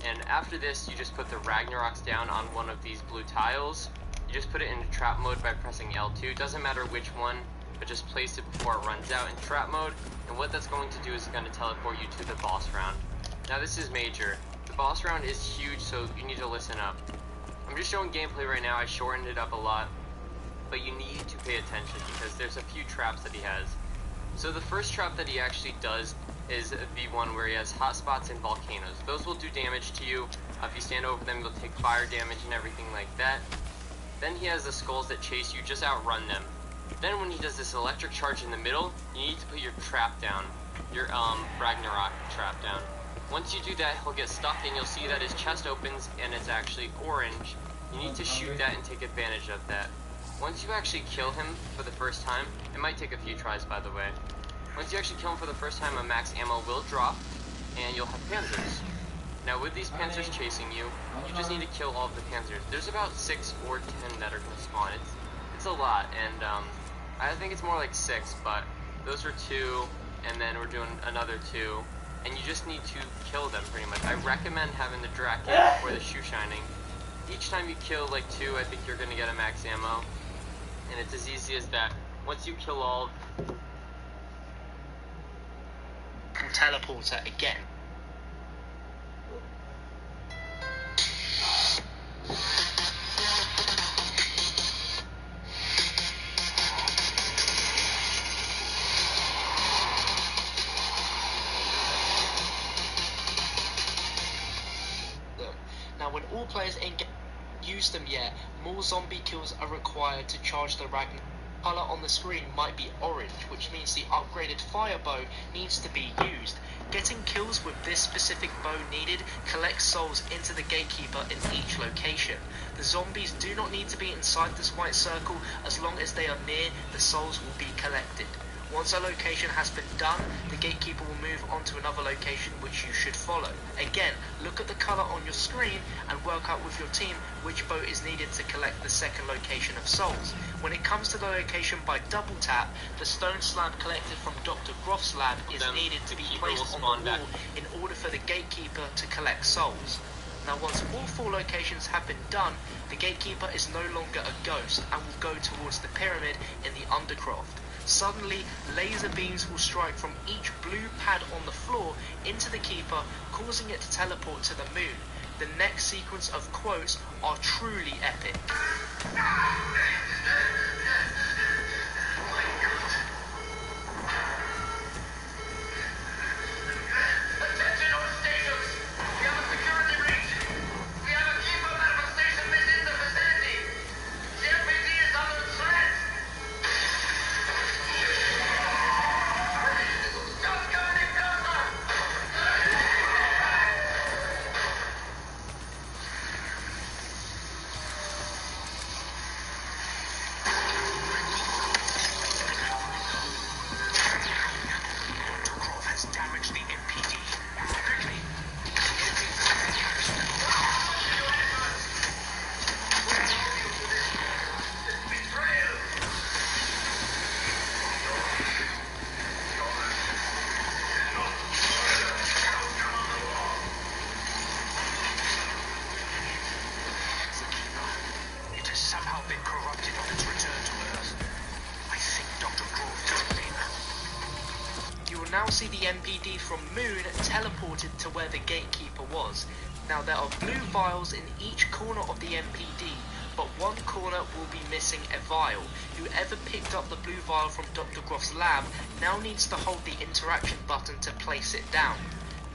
And after this, you just put the Ragnaroks down on one of these blue tiles. You just put it into trap mode by pressing L2. Doesn't matter which one, but just place it before it runs out in trap mode. And what that's going to do is going to teleport you to the boss round. Now this is major. The boss round is huge, so you need to listen up. I'm just showing gameplay right now. I shortened it up a lot, but you need to pay attention because there's a few traps that he has. So the first trap that he actually does is the one where he has hotspots and volcanoes. Those will do damage to you. If you stand over them, you'll take fire damage and everything like that. Then he has the skulls that chase you, just outrun them. Then when he does this electric charge in the middle, you need to put your trap down, your Ragnarok trap down. Once you do that, he'll get stuck and you'll see that his chest opens and it's actually orange. You need to shoot that and take advantage of that. Once you actually kill him for the first time, it might take a few tries by the way. Once you actually kill him for the first time, a max ammo will drop and you'll have panzers. Now with these panzers chasing you, you just need to kill all of the panzers. There's about 6 or 10 that are going to spawn. It's a lot, and I think it's more like 6, but those are 2, and then we're doing another 2, and you just need to kill them pretty much. I recommend having the Draken or the Shoe Shining. Each time you kill like 2, I think you're going to get a max ammo, and it's as easy as that. Once you kill all, teleporter again. Now when all players ain't used them yet, more zombie kills are required to charge the Ragnarok. Color on the screen might be orange, which means the upgraded fire bow needs to be used. Getting kills with this specific bow needed collects souls into the gatekeeper in each location. The zombies do not need to be inside this white circle. As long as they are near, the souls will be collected. Once a location has been done, the gatekeeper will move on to another location which you should follow. Again, look at the colour on your screen and work out with your team which boat is needed to collect the second location of souls. When it comes to the location by double tap, the stone slab collected from Dr. Groff's lab is needed to be placed on the wall in order for the gatekeeper to collect souls. Now once all 4 locations have been done, the gatekeeper is no longer a ghost and will go towards the pyramid in the Undercroft. Suddenly, laser beams will strike from each blue pad on the floor into the keeper, causing it to teleport to the moon. The next sequence of quotes are truly epic. Attention all stations! We have a security breach! We have a keeper manifestation within the vicinity! The MPD is under threat! Just coming closer! Has damaged the MPD. Quickly. Betrayal! It has somehow been corrupted on its return to Earth. I think Dr. Groff is to blame. You will now see the MPD from Moon teleported to where the gatekeeper was. Now there are blue vials in each corner of the MPD, but one corner will be missing a vial. Whoever picked up the blue vial from Dr. Groff's lab now needs to hold the interaction button to place it down.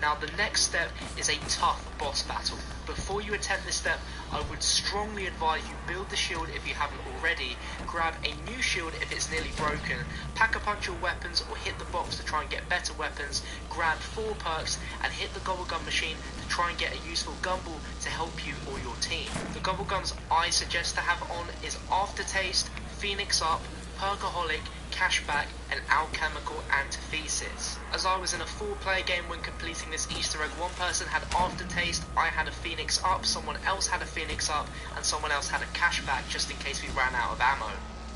Now the next step is a tough boss battle. Before you attempt this step, I would strongly advise you build the shield if you haven't already, grab a new shield if it's nearly broken, pack a punch your weapons or hit the box to try and get better weapons, grab 4 perks and hit the gobble gum machine to try and get a useful gumball to help you or your team. The gobble gums I suggest to have on is Aftertaste, Phoenix Up, Perkaholic, Cashback and Alchemical Antithesis. As I was in a 4-player game when completing this Easter egg, one person had Aftertaste, I had a Phoenix Up, someone else had a Phoenix Up and someone else had a Cashback just in case we ran out of ammo.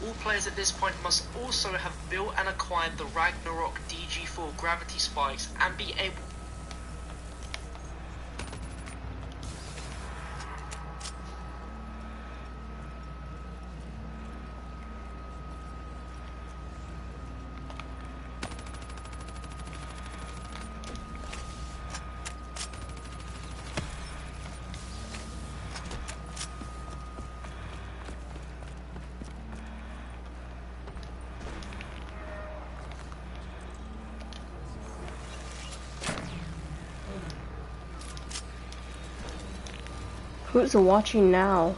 All players at this point must also have built and acquired the Ragnarok DG4 gravity spikes and be able Who's watching now?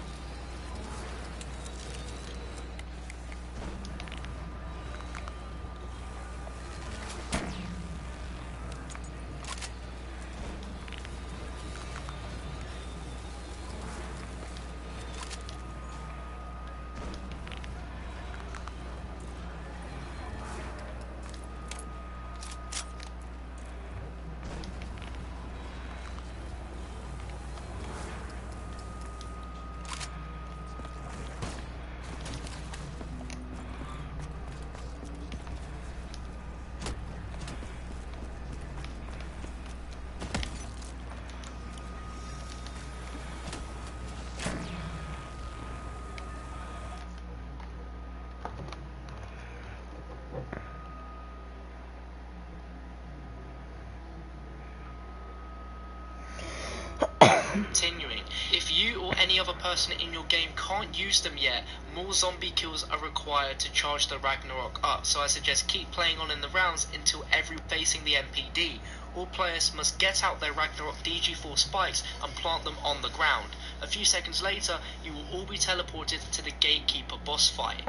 Continuing, if you or any other person in your game can't use them yet, more zombie kills are required to charge the Ragnarok up, so I suggest keep playing on in the rounds until everyone facing the MPD. All players must get out their Ragnarok DG4 spikes and plant them on the ground. A few seconds later, you will all be teleported to the Gatekeeper boss fight.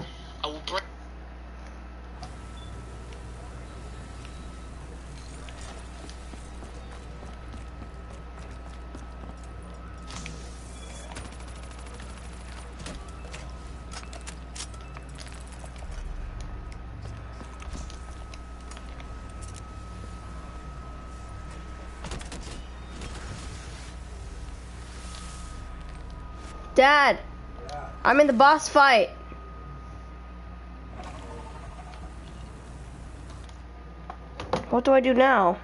I will break Dad, I'm in the boss fight. What do I do now?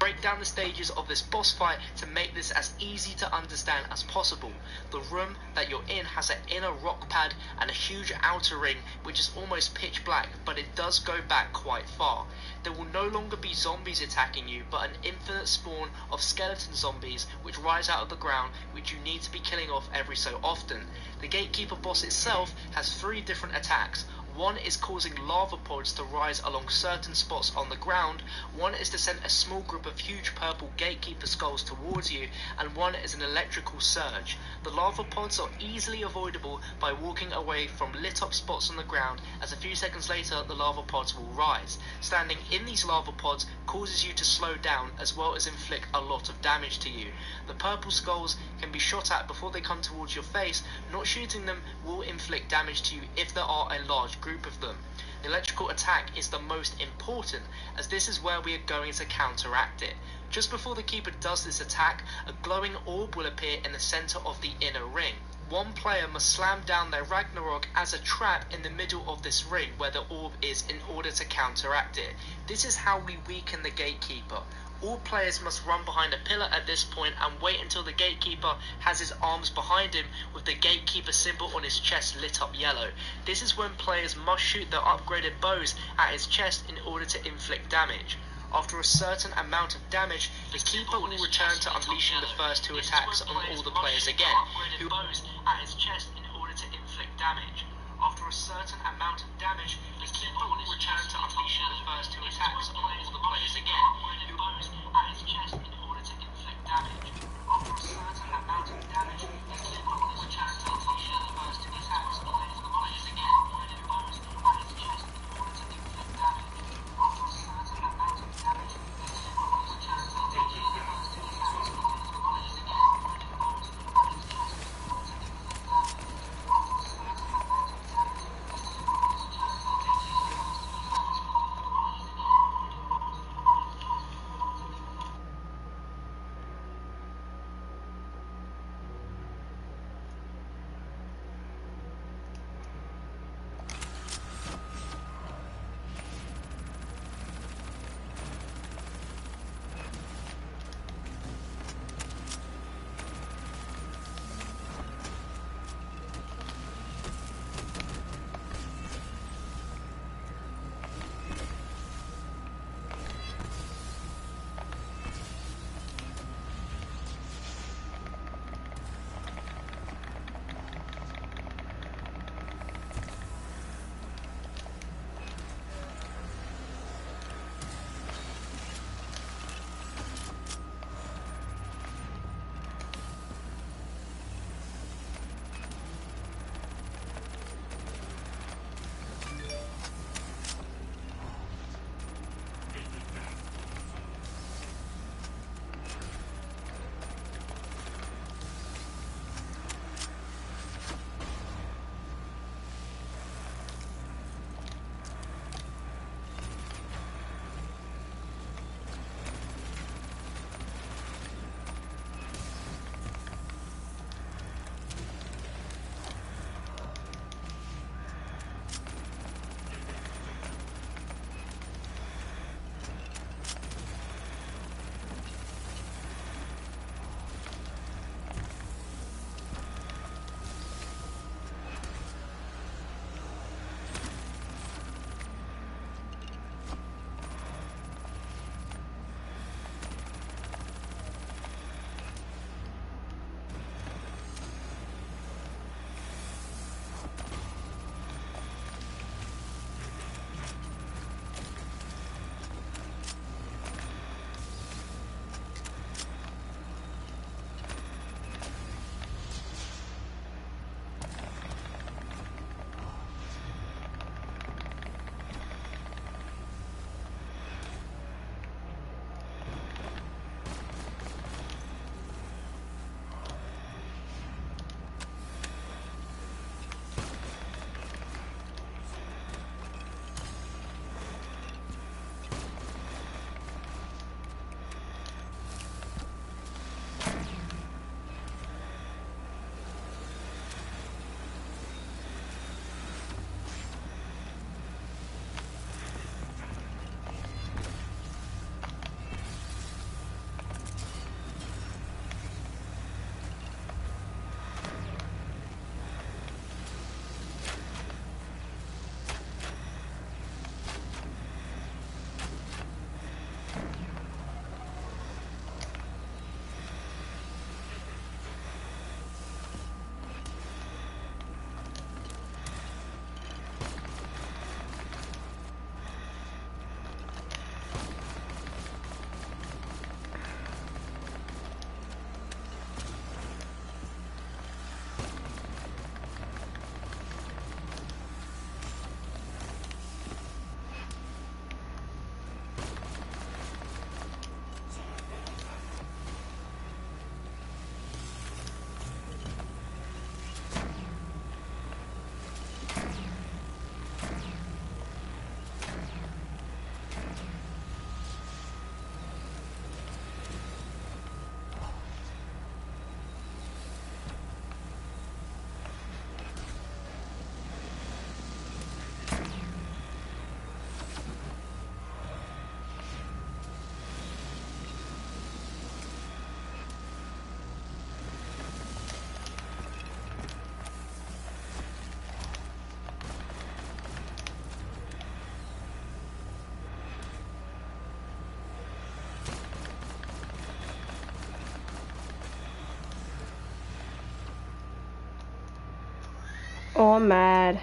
break down the stages of this boss fight to make this as easy to understand as possible. The room that you're in has an inner rock pad and a huge outer ring which is almost pitch black, but it does go back quite far. There will no longer be zombies attacking you, but an infinite spawn of skeleton zombies which rise out of the ground, which you need to be killing off every so often. The Gatekeeper boss itself has 3 different attacks. One is causing lava pods to rise along certain spots on the ground, one is to send a small group of huge purple Gatekeeper skulls towards you, and one is an electrical surge. The lava pods are easily avoidable by walking away from lit up spots on the ground, as a few seconds later the lava pods will rise. Standing in these lava pods causes you to slow down as well as inflict a lot of damage to you. The purple skulls can be shot at before they come towards your face. Not shooting them will inflict damage to you if there are a large group of them. The electrical attack is the most important, as this is where we are going to counteract it. Just before the Keeper does this attack, a glowing orb will appear in the center of the inner ring. One player must slam down their Ragnarok as a trap in the middle of this ring where the orb is in order to counteract it. This is how we weaken the Gatekeeper. All players must run behind a pillar at this point and wait until the Gatekeeper has his arms behind him with the Gatekeeper symbol on his chest lit up yellow. This is when players must shoot their upgraded bows at his chest in order to inflict damage. After a certain amount of damage, the Keeper will return to unleashing the first 2 attacks on all the players again, who bows at his chest in order to inflict damage. After a certain amount of damage, the Keeper will return to unleashing the first 2 attacks on all the players again, who bows at his chest in order to inflict damage. After a certain amount of damage, the Keeper will return to unleashing the first 2 attacks on all the players again, who bows at his chest in order to inflict damage. After a certain amount of damage, the Keeper will return to unleashing the first 2 attacks on all the players again, who bows at his chest in order to inflict damage. After a certain amount of damage, the Keeper will return to unleashing the first 2 attacks on all the players again, who bows at his chest in order to inflict damage. Oh, I'm mad.